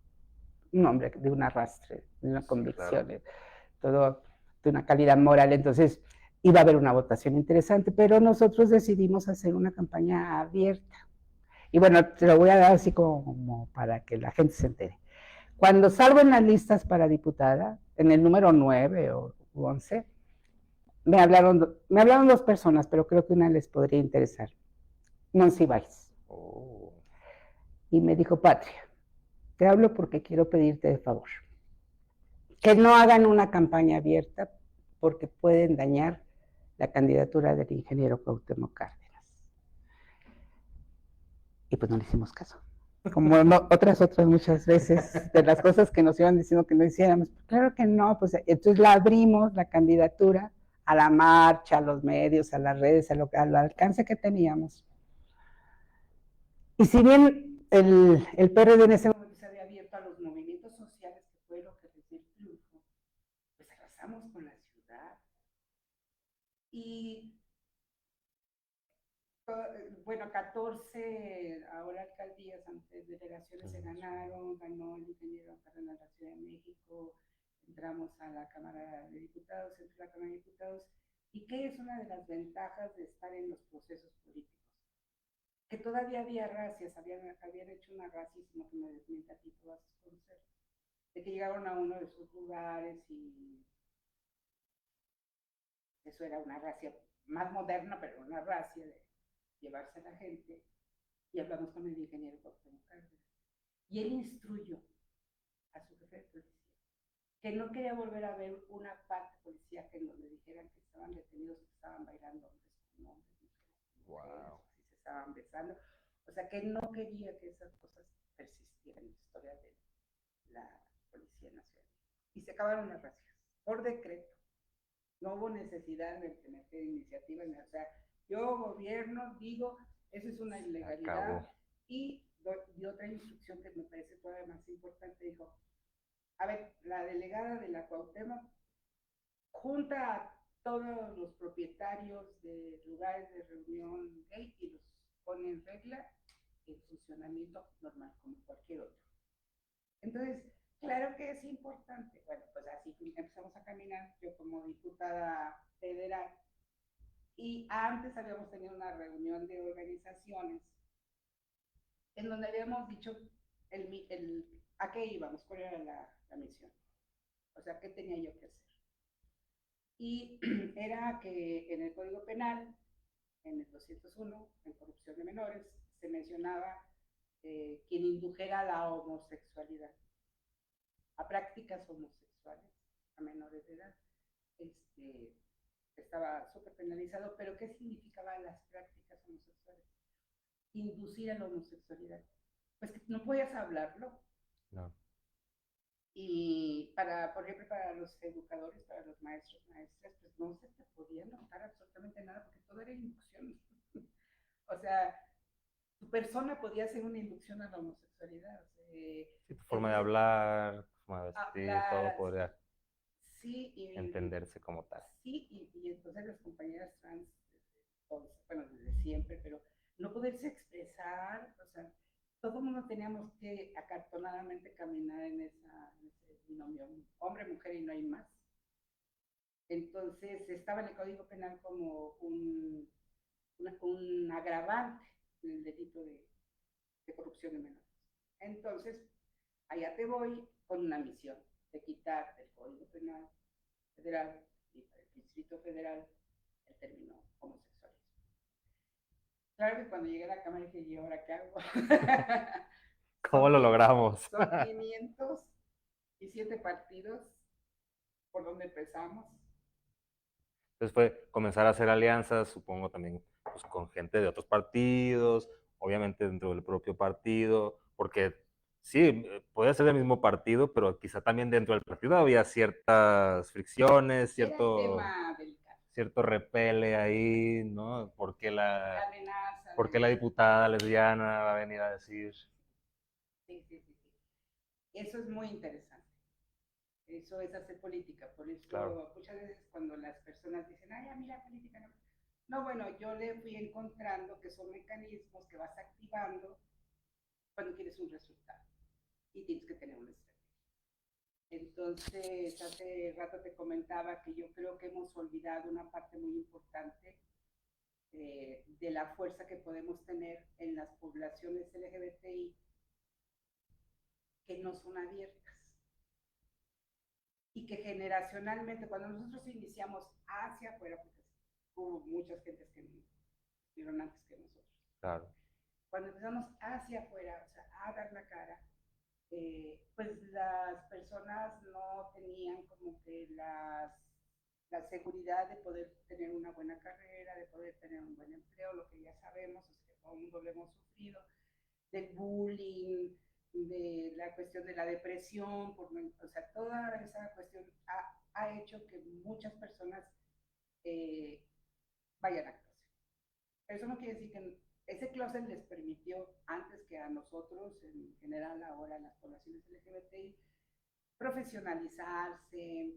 Un hombre de un arrastre, de una convicción, claro, todo de una calidad moral. Entonces iba a haber una votación interesante, pero nosotros decidimos hacer una campaña abierta. Y bueno, te lo voy a dar así como para que la gente se entere. Cuando salgo en las listas para diputada, en el número 9 o 11, me hablaron 2 personas, pero creo que una les podría interesar. Monsiváis. Oh. Y me dijo, Patria, te hablo porque quiero pedirte de favor que no hagan una campaña abierta porque pueden dañar la candidatura del ingeniero Cuauhtémoc Cárdenas. Y pues no le hicimos caso. Como no, otras muchas veces, de las cosas que nos iban diciendo que no hiciéramos. Claro que no, pues entonces la abrimos, la candidatura, a la marcha, a los medios, a las redes, al alcance que teníamos. Y si bien el PRD en ese momento se había abierto a los movimientos sociales, que fue lo que les dio el triunfo, pues arrasamos con la ciudad. Y bueno, 14 ahora alcaldías, antes delegaciones se ganaron, ganó el ingeniero Cárdenas de la Ciudad de México, entramos a la Cámara de Diputados, entró a la Cámara de Diputados. ¿Y qué es una de las ventajas de estar en los procesos políticos? Que todavía había racias, habían hecho una racismo que me desmienta a ti, tú vas a conocer, de que llegaron a uno de sus lugares y eso era una racia más moderna, pero una racia de llevarse a la gente, y hablamos con el ingeniero Cuauhtémoc Cárdenas. Y él instruyó a su jefe de policía que no quería volver a ver una parte policía que nos le dijeran que estaban detenidos, que estaban bailando hombres con hombres, wow, si se estaban besando. O sea, que no quería que esas cosas persistieran en la historia de la Policía Nacional. Y se acabaron las racias, por decreto. No hubo necesidad de meter iniciativas, o sea, yo gobierno digo, eso es una ilegalidad. Y otra instrucción que me parece todavía más importante, dijo, a ver, la delegada de la Cuauhtémoc junta a todos los propietarios de lugares de reunión gay y los pone en regla en funcionamiento normal, como cualquier otro. Entonces, claro que es importante. Bueno, pues así empezamos a caminar, yo como diputada federal, y antes habíamos tenido una reunión de organizaciones en donde habíamos dicho a qué íbamos, cuál era la misión. O sea, qué tenía yo que hacer. Y era que en el Código Penal, en el 201, en corrupción de menores, se mencionaba quien indujera a la homosexualidad, a prácticas homosexuales a menores de edad. Estaba súper penalizado, pero ¿qué significaban las prácticas homosexuales? Inducir a la homosexualidad. Pues que no podías hablarlo. No. Y por ejemplo, para los educadores, para los maestros, maestras, pues no se te podía notar absolutamente nada porque todo era inducción. O sea, tu persona podía ser una inducción a la homosexualidad. O sea, Sí, tu forma de entonces, hablar, tu forma de vestir, todo hablar, podría sí, entenderse como tal. sí, y entonces las compañeras trans, bueno, desde siempre, pero no poderse expresar, o sea, todo el mundo teníamos que acartonadamente caminar en ese binomio hombre-mujer y no hay más. Entonces estaba en el Código Penal como un agravante en el delito de corrupción de menores. Entonces, allá te voy con una misión de quitar del Código Penal Federal y para el Distrito Federal el término homosexualismo. Claro que cuando llegué a la Cámara dije, ¿y ahora qué hago? ¿Cómo lo logramos? Son 507 partidos. ¿Por dónde empezamos? Entonces fue comenzar a hacer alianzas, supongo también pues, con gente de otros partidos, obviamente dentro del propio partido, porque sí, podía ser del mismo partido, pero quizá también dentro del partido había ciertas fricciones, Era el tema delicado. cierto repele ahí, ¿no? Amenaza. ¿Por qué la diputada lesbiana va a venir a decir? Sí, sí, sí, sí. Eso es muy interesante. Eso es hacer política. Por eso Claro. muchas veces cuando las personas dicen, ay, a mí la política no. No, bueno, yo le fui encontrando que son mecanismos que vas activando cuando quieres un resultado y tienes que tener una estrategia. Entonces, hace rato te comentaba que yo creo que hemos olvidado una parte muy importante de la fuerza que podemos tener en las poblaciones LGBTI que no son abiertas y que generacionalmente, cuando nosotros iniciamos hacia afuera, porque hubo muchas gentes que vieron antes que nosotros, Claro. cuando empezamos hacia afuera, o sea, a dar la cara, pues las personas no tenían como que la seguridad de poder tener una buena carrera, de poder tener un buen empleo, lo que ya sabemos, es que todo el mundo lo hemos sufrido, del bullying, de la cuestión de la depresión, o sea, toda esa cuestión ha hecho que muchas personas vayan a clase. Pero eso no quiere decir que ese closet les permitió, antes que a nosotros, en general ahora las poblaciones LGBTI, profesionalizarse,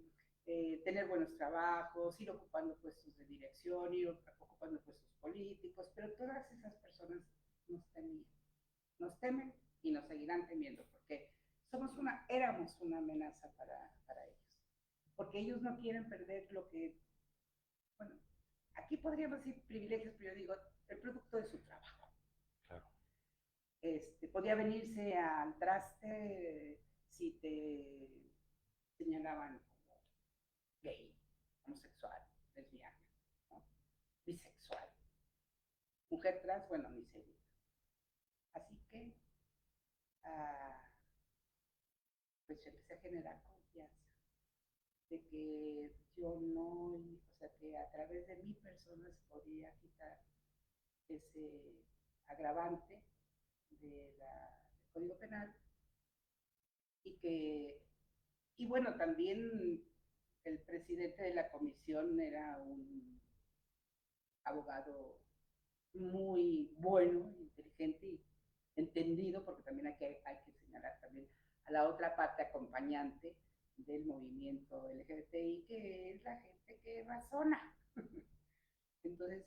tener buenos trabajos, ir ocupando puestos de dirección, ir ocupando puestos políticos, pero todas esas personas nos temían, nos temen y nos seguirán temiendo, porque éramos una amenaza para ellos, porque ellos no quieren perder lo que, bueno, aquí podríamos decir privilegios, pero yo digo, el producto de su trabajo. Claro. Podía venirse al traste si te señalaban como gay, homosexual, lesbiana, ¿no? Bisexual. Mujer trans, bueno, ni se diga. Así que, pues yo empecé a generar confianza de que yo no, o sea, que a través de mi persona se podía quitar ese agravante del Código Penal y bueno, también el presidente de la comisión era un abogado muy bueno, inteligente y entendido, porque también hay que señalar también a la otra parte acompañante del movimiento LGBTI, que es la gente que razona. Entonces,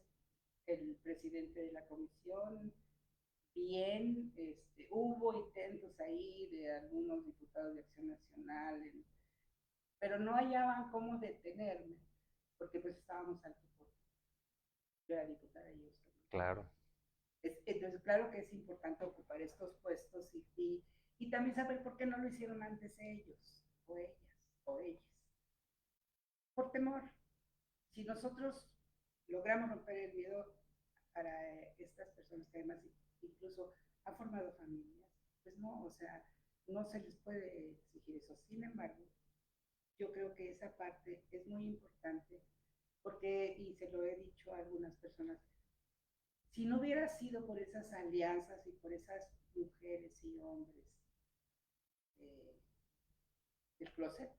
el presidente de la comisión, bien, hubo intentos ahí de algunos diputados de Acción Nacional, pero no hallaban cómo detenerme, porque pues estábamos al tipo. Yo era diputada y ellos también. Claro. Entonces, claro que es importante ocupar estos puestos y también saber por qué no lo hicieron antes ellos, o ellas, o ellas. Por temor. Si nosotros logramos romper el miedo para estas personas que además incluso han formado familias, pues no, o sea, no se les puede exigir eso. Sin embargo, yo creo que esa parte es muy importante porque, y se lo he dicho a algunas personas, si no hubiera sido por esas alianzas y por esas mujeres y hombres del closet,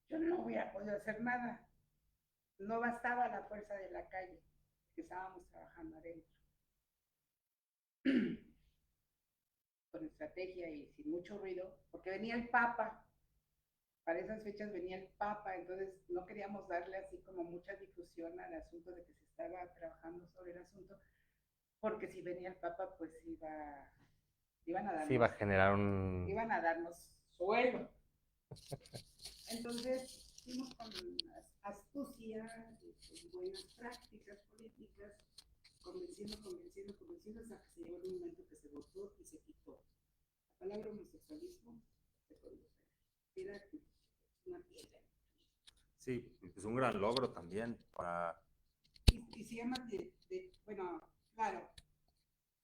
yo no hubiera podido hacer nada. No bastaba la fuerza de la calle, que estábamos trabajando adentro. Con estrategia y sin mucho ruido, porque venía el Papa, para esas fechas venía el Papa, entonces no queríamos darle así como mucha difusión al asunto de que se estaba trabajando sobre el asunto, porque si venía el Papa, pues iban a darnos, Sí, iba a generar un... iban a darnos suelo. Entonces, fuimos con astucia y buenas prácticas políticas, convenciendo, hasta que se llegó el momento que se votó y se quitó. La palabra homosexualismo se conoce. Era una piedra. Sí, es un gran logro también para... Y se llama bueno, claro,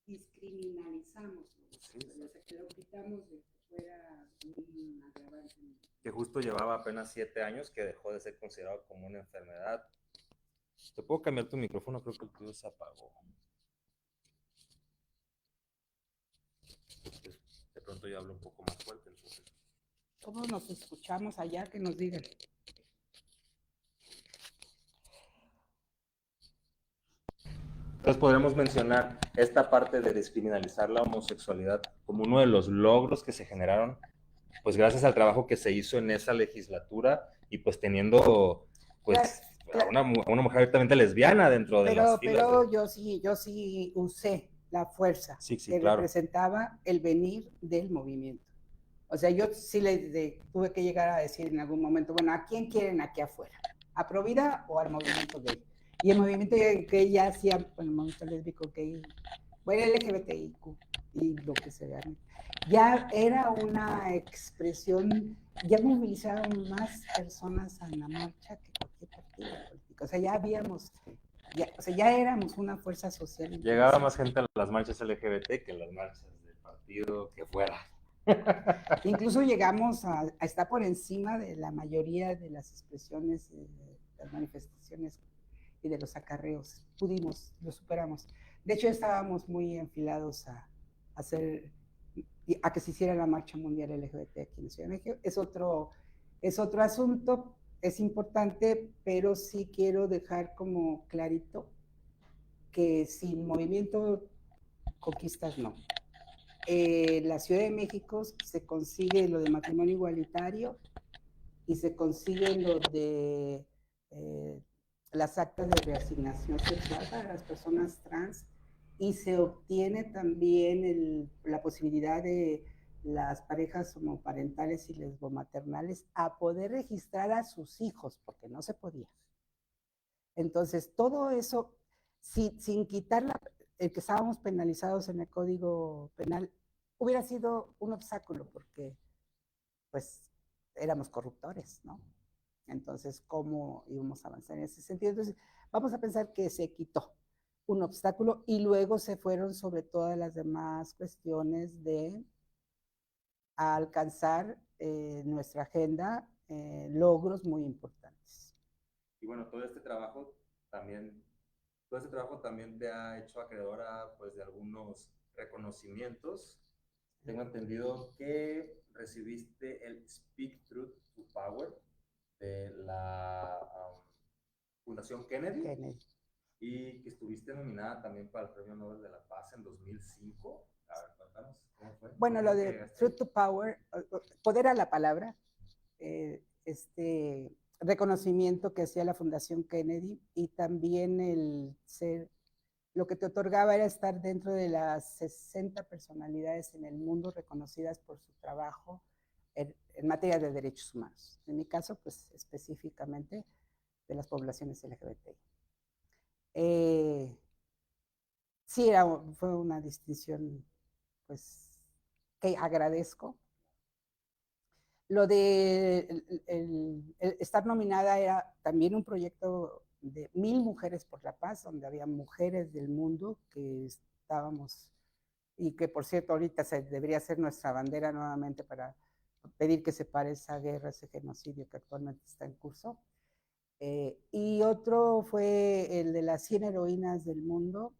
discriminalizamos, Sí, o sea, que lo quitamos de que fuera un agravante. que justo llevaba apenas 7 años que dejó de ser considerado como una enfermedad. ¿Te puedo cambiar tu micrófono? Creo que el tuyo se apagó. Entonces, de pronto yo hablo un poco más fuerte. Entonces. ¿Cómo nos escuchamos allá? Que nos digan. Entonces podremos mencionar esta parte de descriminalizar la homosexualidad como uno de los logros que se generaron, pues gracias al trabajo que se hizo en esa legislatura y pues teniendo pues a una mujer abiertamente lesbiana dentro de las filas. Pero yo sí usé la fuerza sí, que claro. representaba el venir del movimiento. O sea, yo sí tuve que llegar a decir en algún momento, bueno, ¿a quién quieren aquí afuera? ¿A Provida o al movimiento gay? Y el movimiento que ya hacía, bueno, el movimiento lésbico gay, bueno, LGBTIQ y lo que se gane, ya era una expresión, ya movilizaron más personas a la marcha que cualquier partido político. O sea, ya habíamos, ya éramos una fuerza social. Llegaba más gente a las marchas LGBT que a las marchas del partido que fuera. Incluso llegamos a estar por encima de la mayoría de las expresiones, de las manifestaciones y de los acarreos. Lo superamos. De hecho, estábamos muy enfilados a que se hiciera la marcha mundial LGBT aquí en Ciudad de México. Es otro asunto, es importante, pero sí quiero dejar como clarito que sin movimiento conquistas no. La Ciudad de México se consigue lo de matrimonio igualitario y se consigue lo de las actas de reasignación sexual para las personas trans y se obtiene también la posibilidad de las parejas homoparentales y lesbomaternales a poder registrar a sus hijos, porque no se podía. Entonces, todo eso, sin quitar el que estábamos penalizados en el Código Penal, hubiera sido un obstáculo, porque pues éramos corruptores, ¿no? Entonces, ¿cómo íbamos a avanzar en ese sentido? Entonces, vamos a pensar que se quitó un obstáculo y luego se fueron sobre todas las demás cuestiones de alcanzar nuestra agenda logros muy importantes. Y bueno, todo este trabajo también te ha hecho acreedora pues de algunos reconocimientos. Tengo entendido que recibiste el Speak Truth to Power de la Fundación Kennedy y que estuviste nominada también para el Premio Nobel de la Paz en 2005. A ver, cuéntanos, ¿cómo fue? Bueno, lo de Truth to Power, poder a la palabra, este reconocimiento que hacía la Fundación Kennedy y también el ser, lo que te otorgaba era estar dentro de las 60 personalidades en el mundo reconocidas por su trabajo en materia de derechos humanos. En mi caso, pues específicamente de las poblaciones LGBTI. Sí, fue una distinción pues que agradezco. Lo de el estar nominada era también un proyecto de 1000 mujeres por la paz, donde había mujeres del mundo que estábamos, y que por cierto ahorita debería ser nuestra bandera nuevamente para pedir que se pare esa guerra, ese genocidio que actualmente está en curso. Y otro fue el de las 100 heroínas del mundo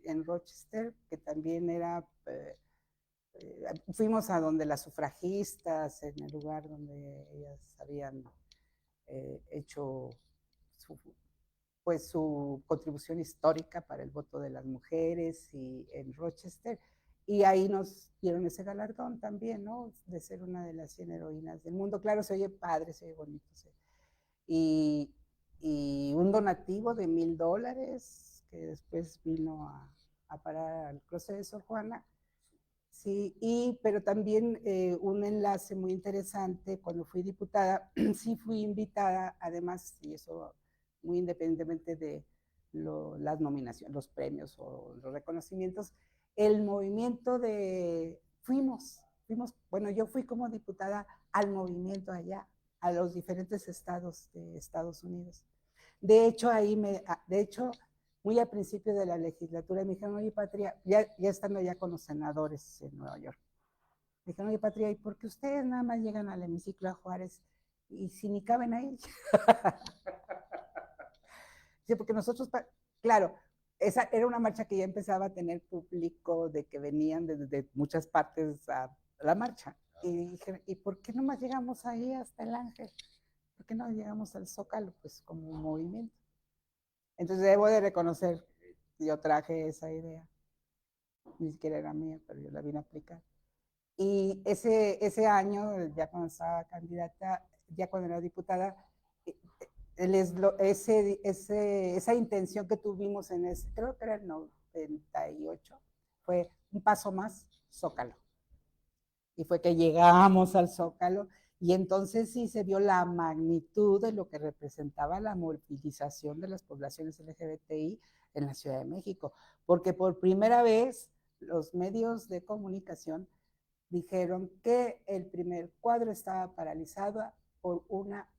en Rochester, que también era fuimos a donde las sufragistas, en el lugar donde ellas habían hecho su contribución histórica para el voto de las mujeres y en Rochester. Y ahí nos dieron ese galardón también, ¿no? De ser una de las 100 heroínas del mundo. Claro, se oye padre, se oye bonito. Y un donativo de $1,000 que después vino a parar al closet de Sor Juana. Sí, pero también un enlace muy interesante, cuando fui diputada, sí fui invitada, además, y eso muy independientemente de las nominaciones, los premios o los reconocimientos, el movimiento bueno, yo fui como diputada al movimiento allá, a los diferentes estados de Estados Unidos. De hecho, muy al principio de la legislatura me dijeron, oye, Patria, ya estando allá con los senadores en Nueva York, me dijeron, oye, Patria, ¿y por qué ustedes nada más llegan al hemiciclo a Juárez y si ni caben ahí? Sí, porque nosotros, claro, esa era una marcha que ya empezaba a tener público de que venían de muchas partes a la marcha. Y dije, ¿y por qué nomás llegamos ahí hasta el Ángel? ¿Por qué no llegamos al Zócalo? Pues como un movimiento. Entonces debo de reconocer, yo traje esa idea, ni siquiera era mía, pero yo la vine a aplicar. Y ese año, ya cuando estaba candidata, ya cuando era diputada, esa intención que tuvimos creo que era el 98, fue un paso más, Zócalo. Y fue que llegamos al Zócalo y entonces sí se vio la magnitud de lo que representaba la movilización de las poblaciones LGBTI en la Ciudad de México, porque por primera vez los medios de comunicación dijeron que el primer cuadro estaba paralizado por una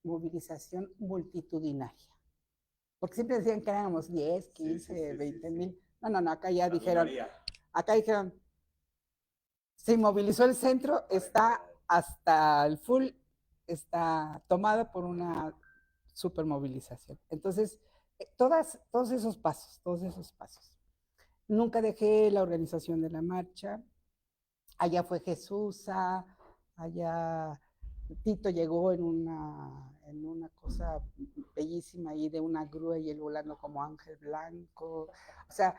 movilización multitudinaria. Porque siempre decían que éramos 10, 15, 20 mil. No, acá ya dijeron, se movilizó el centro, está hasta el full, está tomado por una supermovilización. Entonces, todos esos pasos. Nunca dejé la organización de la marcha. Allá fue Jesús, allá Tito llegó en una cosa bellísima ahí de una grúa y él volando como ángel blanco. O sea,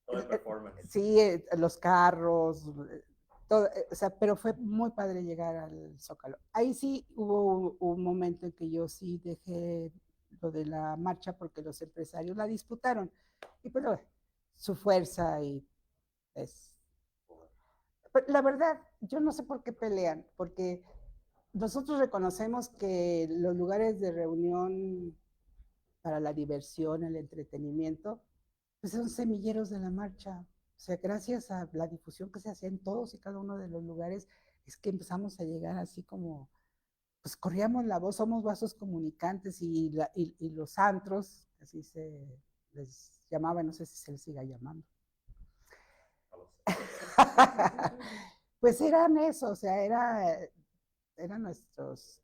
todo el performance. Sí, los carros, todo, o sea, pero fue muy padre llegar al Zócalo. Ahí sí hubo un momento en que yo sí dejé lo de la marcha porque los empresarios la disputaron. Y pues su fuerza y es... Pero la verdad, yo no sé por qué pelean, porque nosotros reconocemos que los lugares de reunión para la diversión, el entretenimiento, pues son semilleros de la marcha. O sea, gracias a la difusión que se hacía en todos y cada uno de los lugares, es que empezamos a llegar así como, pues corríamos la voz, somos vasos comunicantes y los antros, así se les llamaba, no sé si se les siga llamando. Pues eran eso, o sea, eran nuestros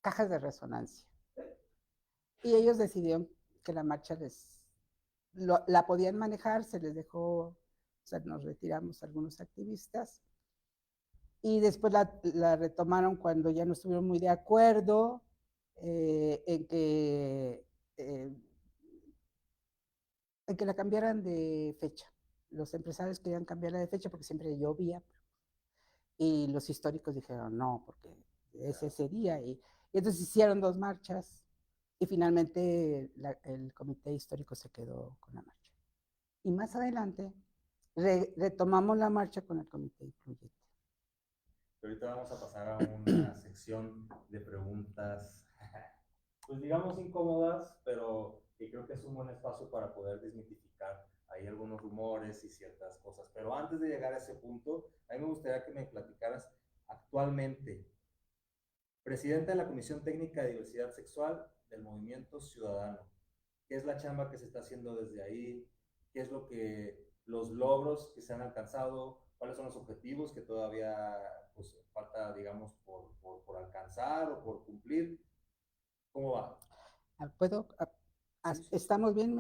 cajas de resonancia. Y ellos decidieron que la marcha la podían manejar, se les dejó, o sea, nos retiramos algunos activistas y después la retomaron cuando ya no estuvieron muy de acuerdo en que la cambiaran de fecha. Los empresarios querían cambiarla de fecha porque siempre llovía y los históricos dijeron no, porque es ese día y entonces hicieron 2 marchas y finalmente el comité histórico se quedó con la marcha. Y más adelante retomamos la marcha con el comité incluyente. Ahorita vamos a pasar a una sección de preguntas, pues digamos incómodas, pero que creo que es un buen espacio para poder desmitificar ahí algunos rumores y ciertas cosas. Pero antes de llegar a ese punto, a mí me gustaría que me platicaras actualmente, presidenta de la Comisión Técnica de Diversidad Sexual del Movimiento Ciudadano. ¿Qué es la chamba que se está haciendo desde ahí? ¿Qué es los logros que se han alcanzado? ¿Cuáles son los objetivos que todavía pues, falta, digamos, por alcanzar o por cumplir? ¿Cómo va? ¿Puedo? Sí. ¿Estamos bien?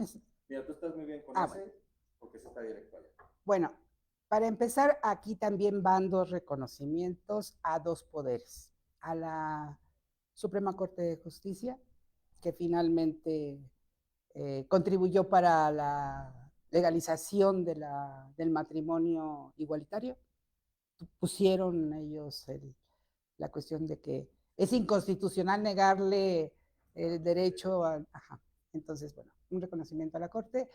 Mira, tú estás muy bien con bueno. porque ese está directo allá. Bueno, Para empezar, aquí también van dos reconocimientos a dos poderes. A la Suprema Corte de Justicia, que finalmente contribuyó para la legalización del matrimonio igualitario. Pusieron ellos la cuestión de que es inconstitucional negarle el derecho a... Ajá. Entonces, bueno, un reconocimiento a la Corte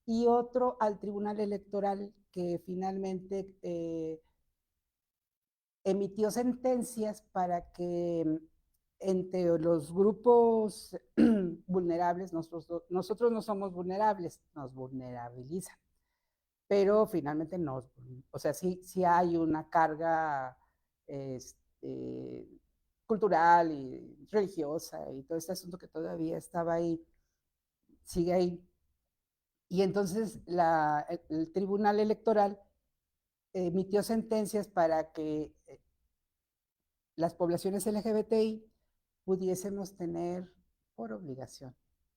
y otro al Tribunal Electoral que finalmente emitió sentencias para que entre los grupos vulnerables, nosotros no somos vulnerables, nos vulnerabilizan, pero finalmente no, o sea, sí hay una carga este, cultural y religiosa y todo este asunto que todavía estaba ahí, sigue ahí. Y entonces el Tribunal Electoral emitió sentencias para que las poblaciones LGBTI pudiésemos tener por obligación,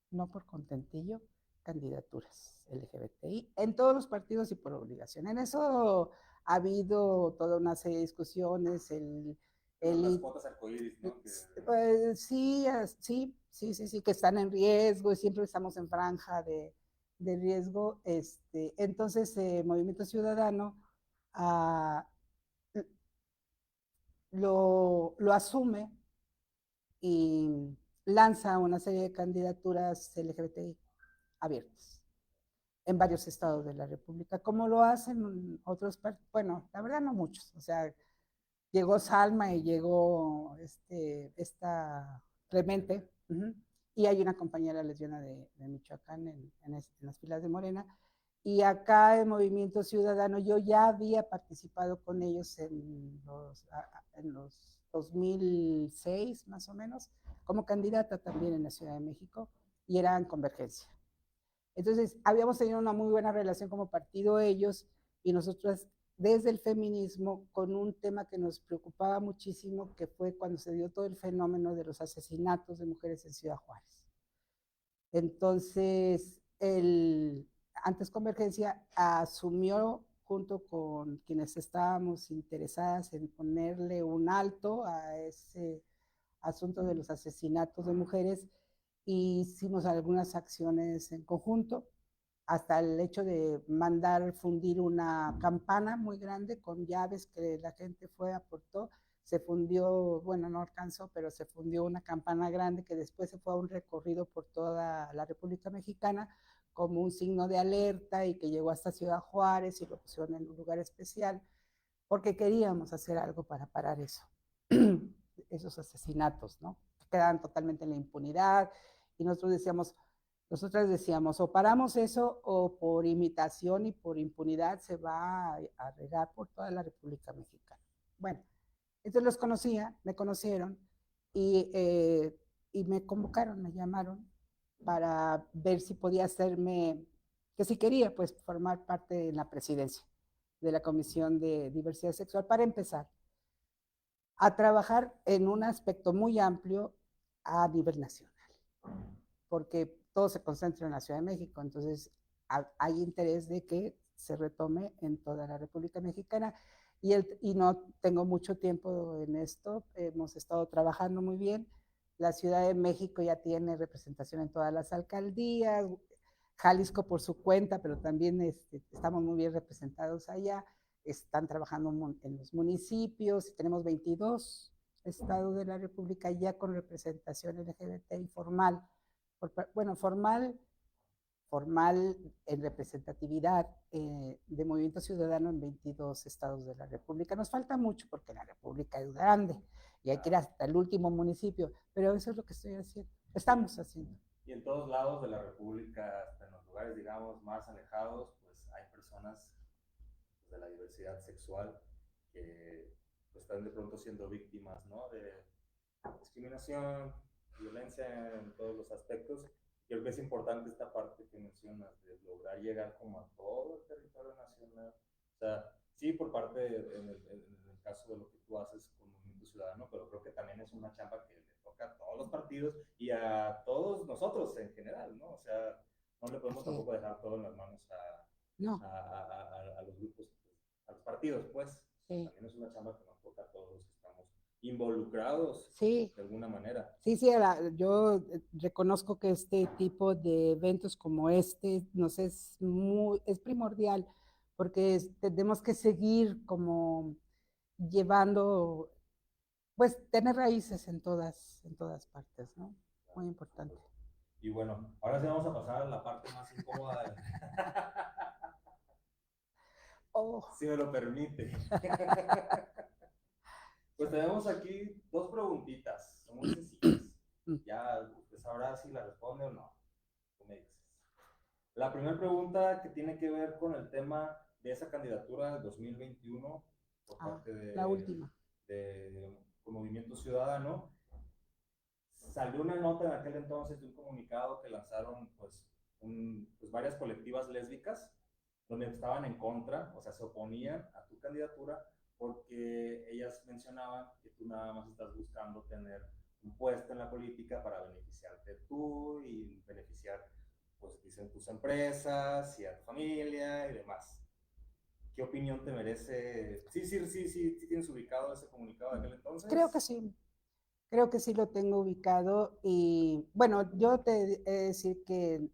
no por contentillo, candidaturas LGBTI en todos los partidos y por obligación. En eso ha habido toda una serie de discusiones, las cuotas arcoíris, ¿no? Sí, sí, que están en riesgo y siempre estamos en franja de riesgo. Entonces, Movimiento Ciudadano ah, lo asume y lanza una serie de candidaturas LGBTI abiertas en varios estados de la República, como lo hacen otros, bueno, la verdad no muchos, o sea, llegó Salma y llegó esta Clemente, y hay una compañera lesbiana de Michoacán en las filas de Morena, y acá en Movimiento Ciudadano yo ya había participado con ellos en los 2006 más o menos, como candidata también en la Ciudad de México, y eran Convergencia. Entonces, habíamos tenido una muy buena relación como partido ellos y nosotros desde el feminismo con un tema que nos preocupaba muchísimo, que fue cuando se dio todo el fenómeno de los asesinatos de mujeres en Ciudad Juárez. Entonces, antes Convergencia asumió junto con quienes estábamos interesadas en ponerle un alto a ese asunto de los asesinatos de mujeres y hicimos algunas acciones en conjunto, hasta el hecho de mandar fundir una campana muy grande con llaves que la gente fue, aportó, se fundió, bueno, no alcanzó, pero se fundió una campana grande que después se fue a un recorrido por toda la República Mexicana como un signo de alerta y que llegó hasta Ciudad Juárez y lo pusieron en un lugar especial porque queríamos hacer algo para parar eso, esos asesinatos, ¿no? Que quedaban totalmente en la impunidad y nosotras decíamos, o paramos eso o por imitación y por impunidad se va a regar por toda la República Mexicana. Bueno, entonces los conocía, me conocieron y me convocaron, me llamaron para ver si podía hacerme, que si quería, pues formar parte de la presidencia de la Comisión de Diversidad Sexual para empezar a trabajar en un aspecto muy amplio a nivel nacional, porque todo se concentra en la Ciudad de México, entonces hay interés de que se retome en toda la República Mexicana y no tengo mucho tiempo en esto, hemos estado trabajando muy bien, la Ciudad de México ya tiene representación en todas las alcaldías, Jalisco por su cuenta, pero también estamos muy bien representados allá, están trabajando en los municipios, tenemos 22 estados de la República ya con representación LGBTI formal, bueno, formal en representatividad de Movimiento Ciudadano en 22 estados de la República. Nos falta mucho porque la República es grande y hay que ir hasta el último municipio, pero eso es lo que estoy haciendo, estamos haciendo. Y en todos lados de la República, hasta en los lugares, digamos, más alejados, pues hay personas pues, de la diversidad sexual que pues, están de pronto siendo víctimas, ¿no? De discriminación, violencia en todos los aspectos. Creo que es importante esta parte que mencionas, de lograr llegar como a todo el territorio nacional. O sea, sí, por parte, en el caso de lo que tú haces con Movimiento Ciudadano, pero creo que también es una chamba que le toca a todos los partidos y a todos nosotros en general, ¿no? O sea, no le podemos tampoco dejar todo en las manos no. a los grupos, a partidos, pues. Sí. También es una chamba que nos toca a todos los que estamos involucrados Sí. de alguna manera. Sí, sí, yo reconozco que este tipo de eventos como este nos es primordial porque tenemos que seguir como llevando, pues tener raíces en todas partes, ¿no? Muy importante. Y bueno, ahora sí vamos a pasar a la parte más incómoda. Oh. Si me lo permite. Pues tenemos aquí dos preguntitas, son muy sencillas. Ya usted sabrá si la responde o no. Tú me dices. La primera pregunta que tiene que ver con el tema de esa candidatura del 2021 por parte la última. de Movimiento Ciudadano. Salió una nota en aquel entonces de un comunicado que lanzaron pues varias colectivas lésbicas donde estaban en contra, o sea, se oponían a tu candidatura porque ellas mencionaban que tú nada más estás buscando tener un puesto en la política para beneficiarte tú y beneficiar, pues dicen, tus empresas y a tu familia y demás. ¿Qué opinión te merece? Sí, tienes ubicado ese comunicado de aquel entonces. Creo que sí lo tengo ubicado y bueno, yo te he de decir que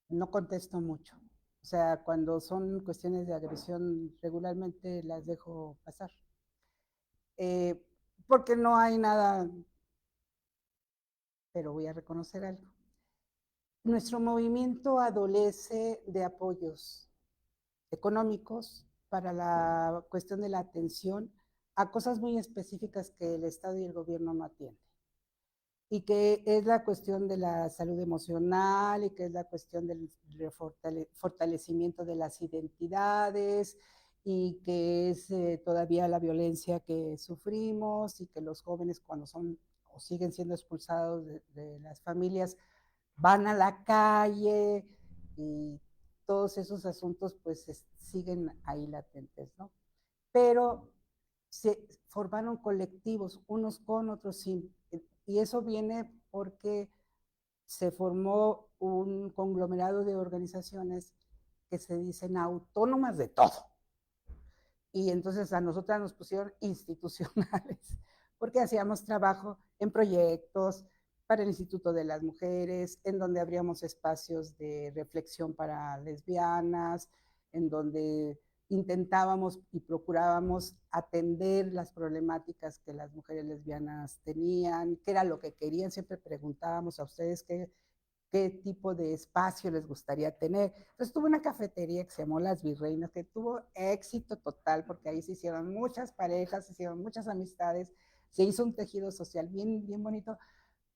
no contesto mucho. O sea, cuando son cuestiones de agresión, regularmente las dejo pasar. Porque no hay nada, pero voy a reconocer algo. Nuestro movimiento adolece de apoyos económicos para la cuestión de la atención a cosas muy específicas que el Estado y el gobierno no atienden. Y que es la cuestión de la salud emocional y que es la cuestión del fortalecimiento de las identidades y que es todavía la violencia que sufrimos y que los jóvenes cuando son o siguen siendo expulsados de las familias van a la calle y todos esos asuntos pues siguen ahí latentes, ¿no? Pero se formaron colectivos, unos con otros sin, y eso viene porque se formó un conglomerado de organizaciones que se dicen autónomas de todo. Y entonces a nosotras nos pusieron institucionales, porque hacíamos trabajo en proyectos para el Instituto de las Mujeres, en donde abríamos espacios de reflexión para lesbianas, en donde intentábamos y procurábamos atender las problemáticas que las mujeres lesbianas tenían, qué era lo que querían, siempre preguntábamos a ustedes qué tipo de espacio les gustaría tener. Entonces tuve una cafetería que se llamó Las Virreinas, que tuvo éxito total, porque ahí se hicieron muchas parejas, se hicieron muchas amistades, se hizo un tejido social bien, bien bonito,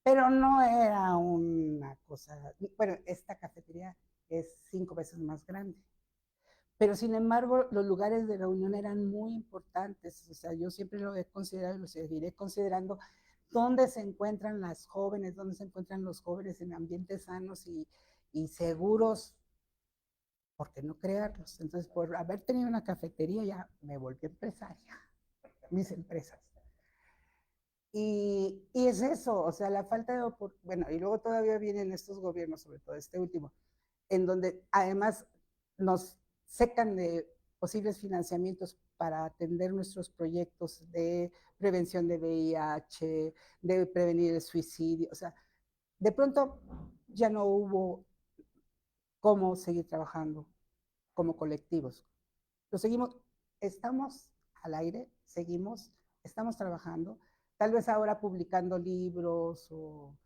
pero no era una cosa, bueno, esta cafetería es 5 veces más grande. Pero sin embargo, los lugares de reunión eran muy importantes. O sea, yo siempre lo he considerado y lo seguiré considerando. ¿Dónde se encuentran las jóvenes? ¿Dónde se encuentran los jóvenes en ambientes sanos y seguros? ¿Por qué no crearlos? Entonces, por haber tenido una cafetería, ya me volví empresaria, mis empresas. Y es eso, o sea, la falta de bueno, y luego todavía vienen estos gobiernos, sobre todo este último, en donde además nos secan de posibles financiamientos para atender nuestros proyectos de prevención de VIH, de prevenir el suicidio. O sea, de pronto ya no hubo cómo seguir trabajando como colectivos. Lo seguimos, estamos al aire, seguimos, estamos trabajando, tal vez ahora publicando libros o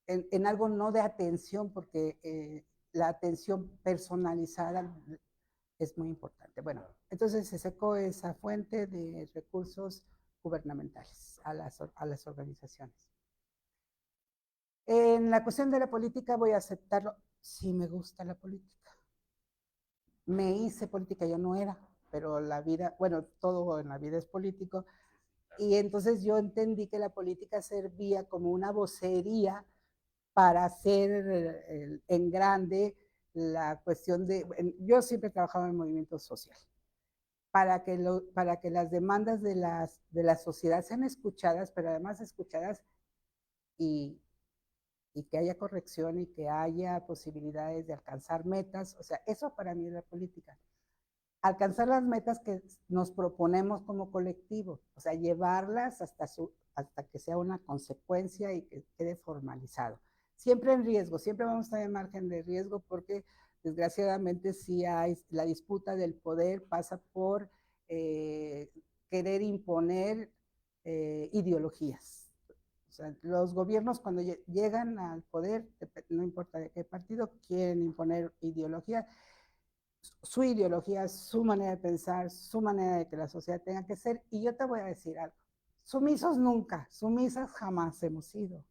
en algo no de atención, porque la atención personalizada es muy importante. Bueno, entonces se secó esa fuente de recursos gubernamentales a las organizaciones. En la cuestión de la política voy a aceptarlo, sí me gusta la política. Me hice política, yo no era, pero la vida, bueno, todo en la vida es político, y entonces yo entendí que la política servía como una vocería para hacer en grande la cuestión de, yo siempre he trabajado en movimiento social, para que las demandas de la sociedad sean escuchadas, pero además escuchadas y, y que haya corrección y que haya posibilidades de alcanzar metas, o sea, eso para mí es la política. alcanzar las metas que nos proponemos como colectivo, o sea, llevarlas hasta que sea una consecuencia y que quede formalizado. Siempre en riesgo, siempre vamos a estar en margen de riesgo porque desgraciadamente sí hay, la disputa del poder pasa por querer imponer ideologías. O sea, los gobiernos cuando llegan al poder, no importa de qué partido, quieren imponer ideología, su ideología, su manera de pensar, su manera de que la sociedad tenga que ser. Y yo te voy a decir algo, sumisos nunca, sumisas jamás hemos sido.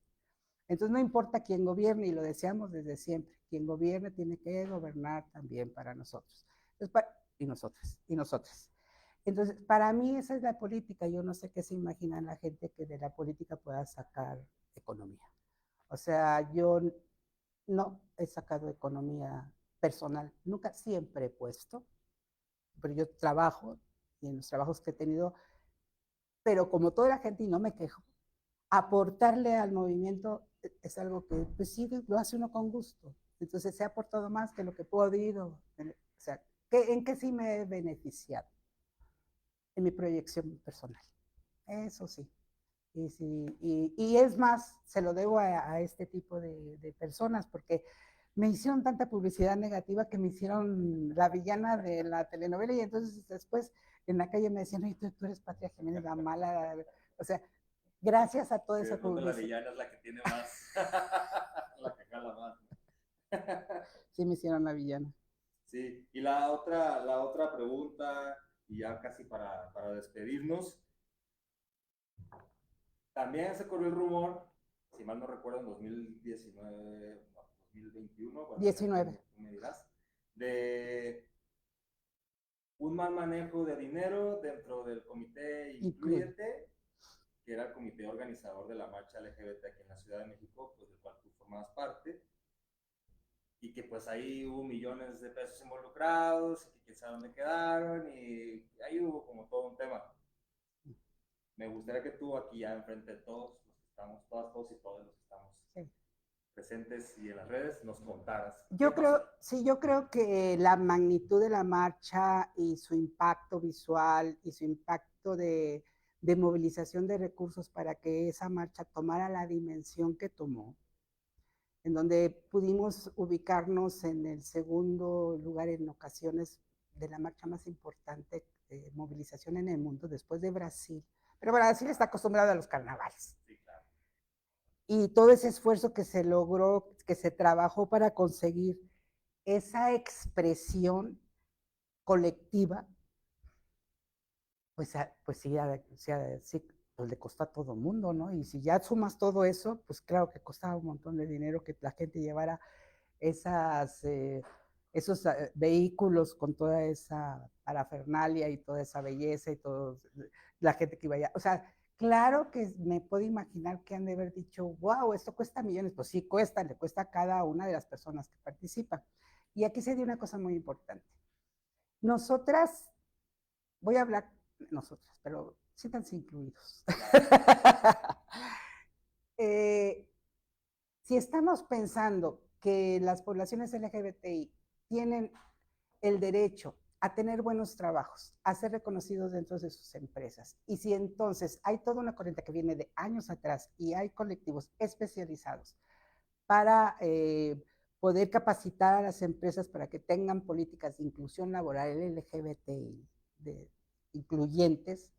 Entonces no importa quién gobierne, y lo deseamos desde siempre, quien gobierne tiene que gobernar también para nosotros. Entonces, y nosotras, y nosotras. Entonces, para mí esa es la política. Yo no sé qué se imagina la gente que de la política pueda sacar economía. O sea, yo no he sacado economía personal, nunca, siempre he puesto, pero yo trabajo y en los trabajos que he tenido, pero como toda la gente, y no me quejo, aportarle al movimiento es algo que, pues sí, lo hace uno con gusto. Entonces se ha aportado más que lo que he podido. O sea, ¿en qué sí me he beneficiado? En mi proyección personal. Eso sí. Y, sí, y es más, se lo debo a este tipo de personas, porque me hicieron tanta publicidad negativa que me hicieron la villana de la telenovela, y entonces después en la calle me decían, oye, tú eres Patria Jiménez, la mala. O sea, gracias a toda Sí, esa publicidad. la villana es la que tiene más, la que jala más. Sí, me hicieron la villana. Sí, y la otra pregunta, y ya casi para despedirnos, también se corrió el rumor, si mal no recuerdo, en 2019, no, 2021, bueno, 19. tú me dirás, de un mal manejo de dinero dentro del comité Incluyete, que era el comité organizador de la marcha LGBT aquí en la Ciudad de México, pues del cual tú formabas parte, y que pues ahí hubo millones de pesos involucrados, y que quién sabe dónde quedaron, y ahí hubo como todo un tema. Me gustaría que tú aquí ya enfrente de todos los que estamos, todos y todos los que estamos presentes y en las redes, nos contaras. Yo creo, sí, yo creo que la magnitud de la marcha y su impacto visual y su impacto de movilización de recursos para que esa marcha tomara la dimensión que tomó, en donde pudimos ubicarnos en el segundo lugar en ocasiones de la marcha más importante de movilización en el mundo, después de Brasil. Pero Brasil está acostumbrado a los carnavales. Sí, claro. Y todo ese esfuerzo que se logró, que se trabajó para conseguir esa expresión colectiva, pues sí, pues le costó a todo mundo, ¿no? Y si ya sumas todo eso, pues claro que costaba un montón de dinero que la gente llevara esos vehículos con toda esa parafernalia y toda esa belleza y toda la gente que iba allá. O sea, claro que me puedo imaginar que han de haber dicho, wow, esto cuesta millones. Pues sí, cuesta, le cuesta a cada una de las personas que participan. Y aquí se dio una cosa muy importante. Nosotras, voy a hablar nosotras, pero siéntanse incluidos. Si estamos pensando que las poblaciones LGBTI tienen el derecho a tener buenos trabajos, a ser reconocidos dentro de sus empresas, y si entonces hay toda una corriente que viene de años atrás y hay colectivos especializados para poder capacitar a las empresas para que tengan políticas de inclusión laboral LGBTI, incluyentes,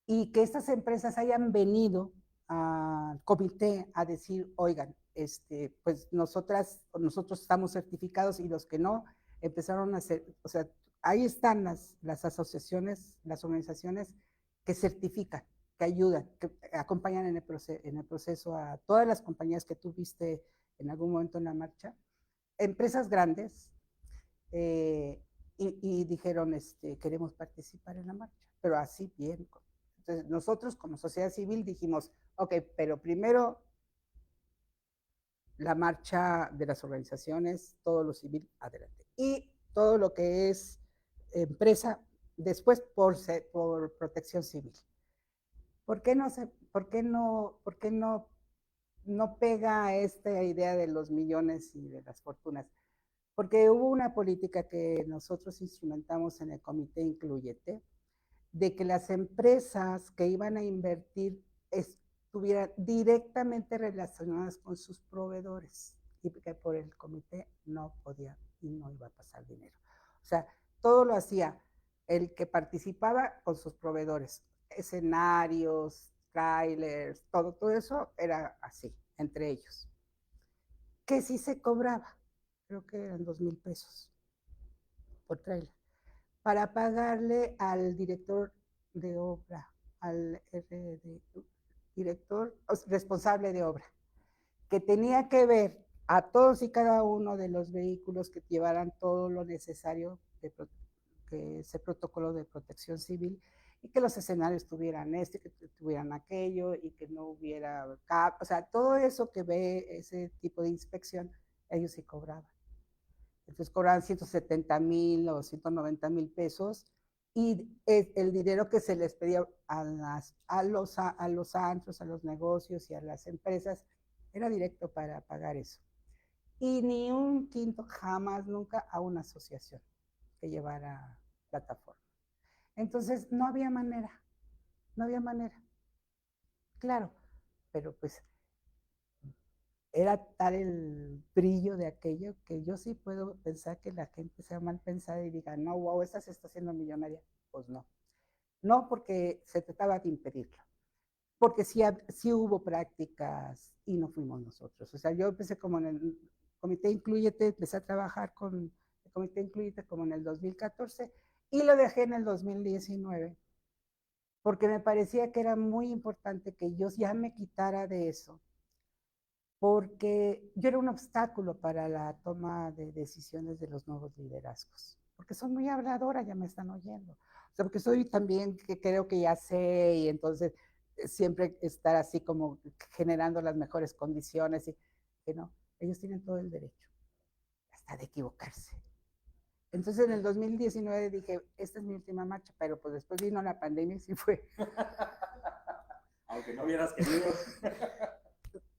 y que estas empresas hayan venido al comité a decir, oigan, pues nosotros estamos certificados, y los que no empezaron a hacer, o sea, ahí están las asociaciones, las organizaciones que certifican, que ayudan, que acompañan en el proceso a todas las compañías que tú viste en algún momento en la marcha, empresas grandes, y dijeron, queremos participar en la marcha, pero así bien. Entonces nosotros como sociedad civil dijimos, ok, pero primero la marcha de las organizaciones, todo lo civil, adelante. Y todo lo que es empresa, después por protección civil. ¿Por qué no pega esta idea de los millones y de las fortunas? porque hubo una política que nosotros instrumentamos en el Comité Inclúyete, de que las empresas que iban a invertir estuvieran directamente relacionadas con sus proveedores y que por el comité no podía y no iba a pasar dinero. O sea, todo lo hacía el que participaba con sus proveedores, escenarios, trailers, todo eso era así, entre ellos. Que sí se cobraba, creo que eran 2,000 pesos por trailer, para pagarle al director de obra, al director responsable de obra, que tenía que ver a todos y cada uno de los vehículos que llevaran todo lo necesario, que ese protocolo de protección civil, y que los escenarios tuvieran que tuvieran aquello, y que no hubiera, o sea, todo eso que ve ese tipo de inspección, ellos sí cobraban. Entonces cobraban 170,000 o 190,000 pesos, y el dinero que se les pedía a los antros, a los negocios y a las empresas era directo para pagar eso. Y ni un quinto jamás, nunca, a una asociación que llevara plataforma. Entonces no había manera, no había manera. Claro, pero pues era tal el brillo de aquello que yo sí puedo pensar que la gente sea mal pensada y diga, no, wow, esta se está haciendo millonaria. Pues no. No, porque se trataba de impedirlo. Porque sí hubo prácticas y no fuimos nosotros. O sea, yo empecé como en el Comité Inclúyete, empecé a trabajar con el Comité Inclúyete como en el 2014 y lo dejé en el 2019 porque me parecía que era muy importante que yo ya me quitara de eso, porque yo era un obstáculo para la toma de decisiones de los nuevos liderazgos, porque soy muy habladora, ya me están oyendo. O sea, porque soy también que creo que ya sé, y entonces siempre estar así como generando las mejores condiciones, y que no, ellos tienen todo el derecho, hasta de equivocarse. Entonces en el 2019 dije, esta es mi última marcha, pero pues después vino la pandemia y sí fue. Aunque no hubieras querido.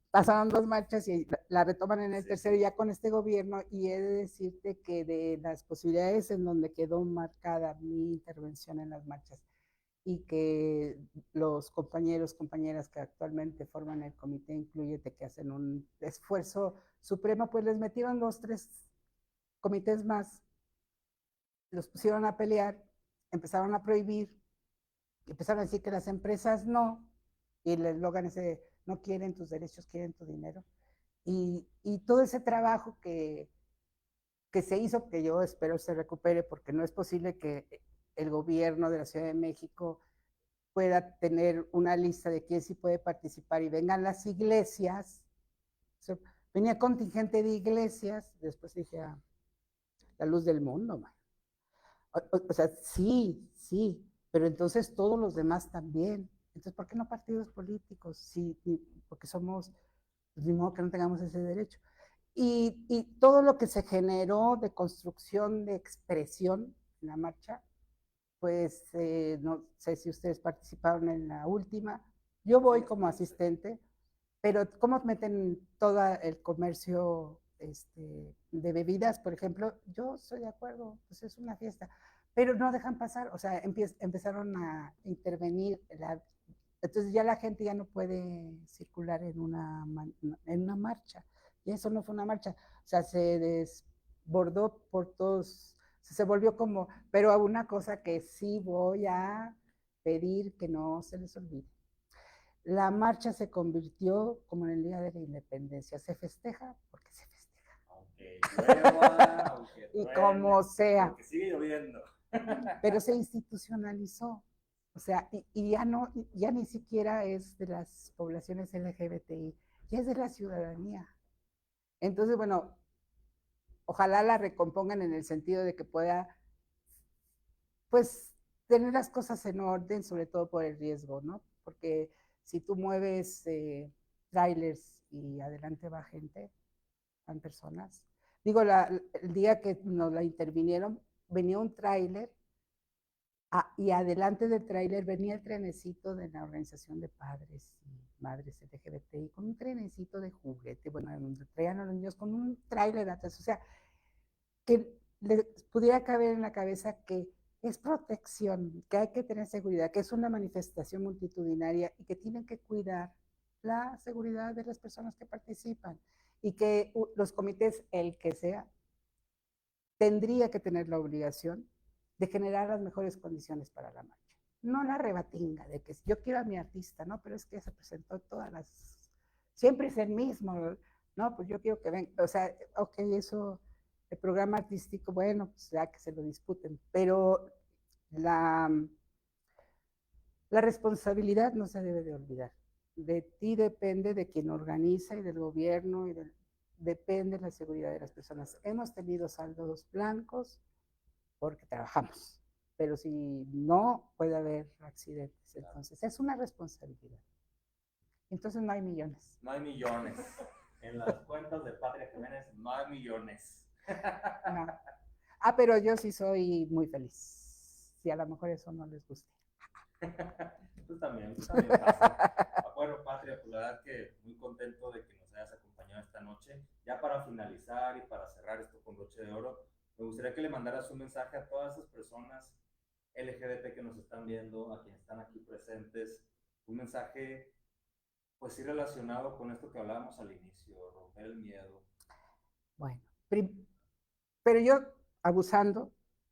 Pasaron 2 marchas y la retoman en el tercero ya con este gobierno, y he de decirte que de las posibilidades en donde quedó marcada mi intervención en las marchas y que los compañeros, compañeras que actualmente forman el Comité Inclúyete, que hacen un esfuerzo supremo, pues les metieron 2, 3 comités más, los pusieron a pelear, empezaron a prohibir, empezaron a decir que las empresas no, y el eslogan ese, no quieren tus derechos, quieren tu dinero. Y todo ese trabajo que se hizo, que yo espero se recupere, porque no es posible que el gobierno de la Ciudad de México pueda tener una lista de quién sí puede participar y vengan las iglesias. O sea, venía contingente de iglesias, después dije, la luz del mundo, man. O sea, sí, pero entonces todos los demás también. Entonces, ¿por qué no partidos políticos? Sí, porque somos, pues, ni modo que no tengamos ese derecho. Y todo lo que se generó de construcción, de expresión en la marcha, pues no sé si ustedes participaron en la última. Yo voy como asistente, pero ¿cómo meten todo el comercio de bebidas, por ejemplo? Yo estoy de acuerdo, pues es una fiesta, pero no dejan pasar, o sea, empezaron a intervenir, entonces ya la gente ya no puede circular en una marcha, y eso no fue una marcha, o sea, se desbordó por todos, se volvió como, pero una cosa que sí voy a pedir que no se les olvide. La marcha se convirtió como en el Día de la Independencia. Se festeja porque se festeja. Aunque llueva, aunque Y truene, como sea. aunque sigue lloviendo. Pero se institucionalizó. O sea, y ya no, ya ni siquiera es de las poblaciones LGBTI, ya es de la ciudadanía. Entonces, bueno, ojalá la recompongan en el sentido de que pueda, pues, tener las cosas en orden, sobre todo por el riesgo, ¿no? Porque si tú mueves trailers y adelante va gente, van personas. Digo, el día que nos la intervinieron, venía un tráiler y adelante del tráiler venía el trenecito de la organización de padres y madres LGBTI con un trenecito de juguete, bueno, donde traían a los niños con un tráiler atrás. O sea, que le pudiera caber en la cabeza que es protección, que hay que tener seguridad, que es una manifestación multitudinaria y que tienen que cuidar la seguridad de las personas que participan y que los comités, el que sea, tendría que tener la obligación de generar las mejores condiciones para la marcha. No la rebatinga de que yo quiero a mi artista, ¿no? Pero es que se presentó todas las... Siempre es el mismo, ¿no? Pues yo quiero que venga, o sea, ok, eso, el programa artístico, bueno, pues ya que se lo disputen, pero la, la responsabilidad no se debe de olvidar. De ti depende, de quien organiza y del gobierno, depende la seguridad de las personas. Hemos tenido saldos blancos porque trabajamos, pero si no, puede haber accidentes. Entonces, es una responsabilidad. Entonces, no hay millones. No hay millones. En las cuentas de Patria Jiménez no hay millones. No. Ah, pero yo sí soy muy feliz. Si a lo mejor eso no les gusta. Tú también pasa. Bueno, Patria, pues la verdad que muy contento de que nos hayas acompañado esta noche. Ya para finalizar y para cerrar esto con broche de oro, me gustaría que le mandaras un mensaje a todas esas personas LGBT que nos están viendo, a quienes están aquí presentes, un mensaje pues sí relacionado con esto que hablábamos al inicio, romper el miedo. Bueno, pero yo, abusando,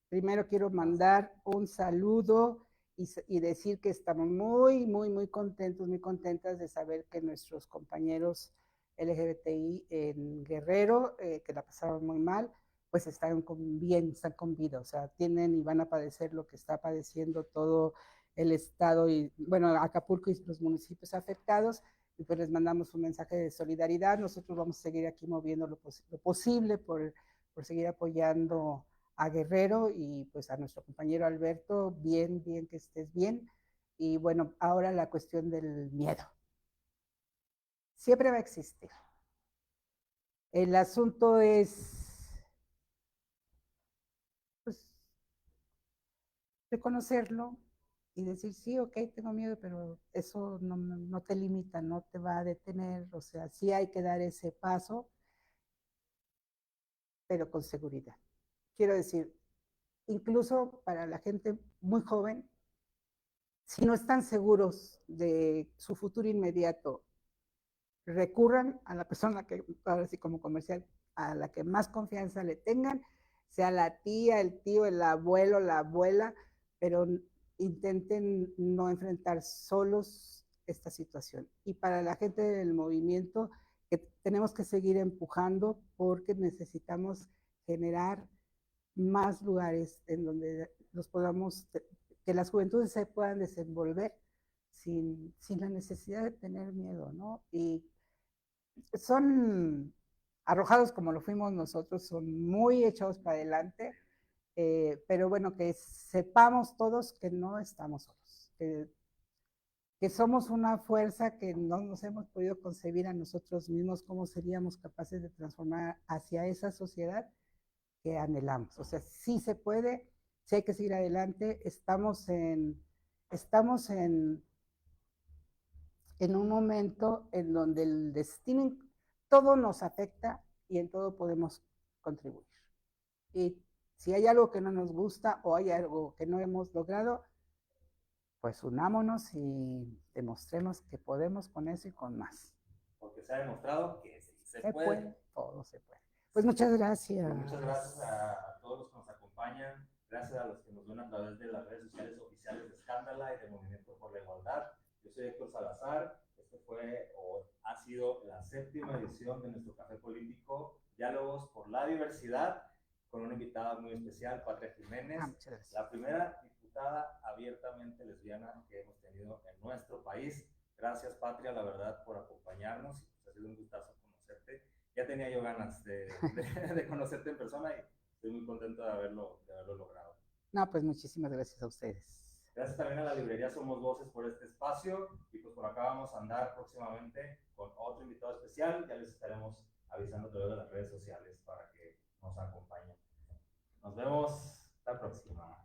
primero quiero mandar un saludo y decir que estamos muy, muy, muy contentos, muy contentas de saber que nuestros compañeros LGBTI en Guerrero, que la pasaron muy mal, pues están bien, están con vida, o sea, tienen y van a padecer lo que está padeciendo todo el estado y, bueno, Acapulco y los municipios afectados, y pues les mandamos un mensaje de solidaridad. Nosotros vamos a seguir aquí moviendo lo posible por seguir apoyando a Guerrero y pues a nuestro compañero Alberto, bien, bien que estés bien. Y bueno, ahora la cuestión del miedo. Siempre va a existir. El asunto es, pues, reconocerlo y decir, sí, ok, tengo miedo, pero eso no te limita, no te va a detener. O sea, sí hay que dar ese paso, pero con seguridad. Quiero decir, incluso para la gente muy joven, si no están seguros de su futuro inmediato, recurran a la persona que, ahora sí como comercial, a la que más confianza le tengan, sea la tía, el tío, el abuelo, la abuela, pero intenten no enfrentar solos esta situación. Y para la gente del movimiento, que tenemos que seguir empujando porque necesitamos generar más lugares en donde los podamos, que las juventudes se puedan desenvolver sin la necesidad de tener miedo, ¿no? Y son arrojados como lo fuimos nosotros, son muy echados para adelante, pero bueno, que sepamos todos que no estamos solos, que somos una fuerza que no nos hemos podido concebir a nosotros mismos, cómo seríamos capaces de transformar hacia esa sociedad que anhelamos. O sea, sí se puede, sí hay que seguir adelante, estamos en un momento en donde el destino, todo nos afecta y en todo podemos contribuir. Y si hay algo que no nos gusta o hay algo que no hemos logrado, pues unámonos y demostremos que podemos con eso y con más. Porque se ha demostrado que sí se puede. Todo se puede. Pues muchas gracias. Pues muchas gracias a todos los que nos acompañan, gracias a los que nos ven a través de las redes sociales oficiales de Escándala y de Movimiento por la Igualdad. Yo soy Héctor Salazar, este fue o ha sido la 7ª edición de nuestro Café Político, Diálogos por la Diversidad, con una invitada muy especial, Patria Jiménez, la primera diputada abiertamente lesbiana que hemos tenido en nuestro país. Gracias, Patria, la verdad, por acompañarnos y pues ha sido un gustazo conocerte. Ya tenía yo ganas de conocerte en persona y estoy muy contento de haberlo logrado. No, pues muchísimas gracias a ustedes. Gracias también a la librería Somos Voces por este espacio y pues por acá vamos a andar próximamente con otro invitado especial. Ya les estaremos avisando a través de las redes sociales para que nos acompañen. Nos vemos la próxima.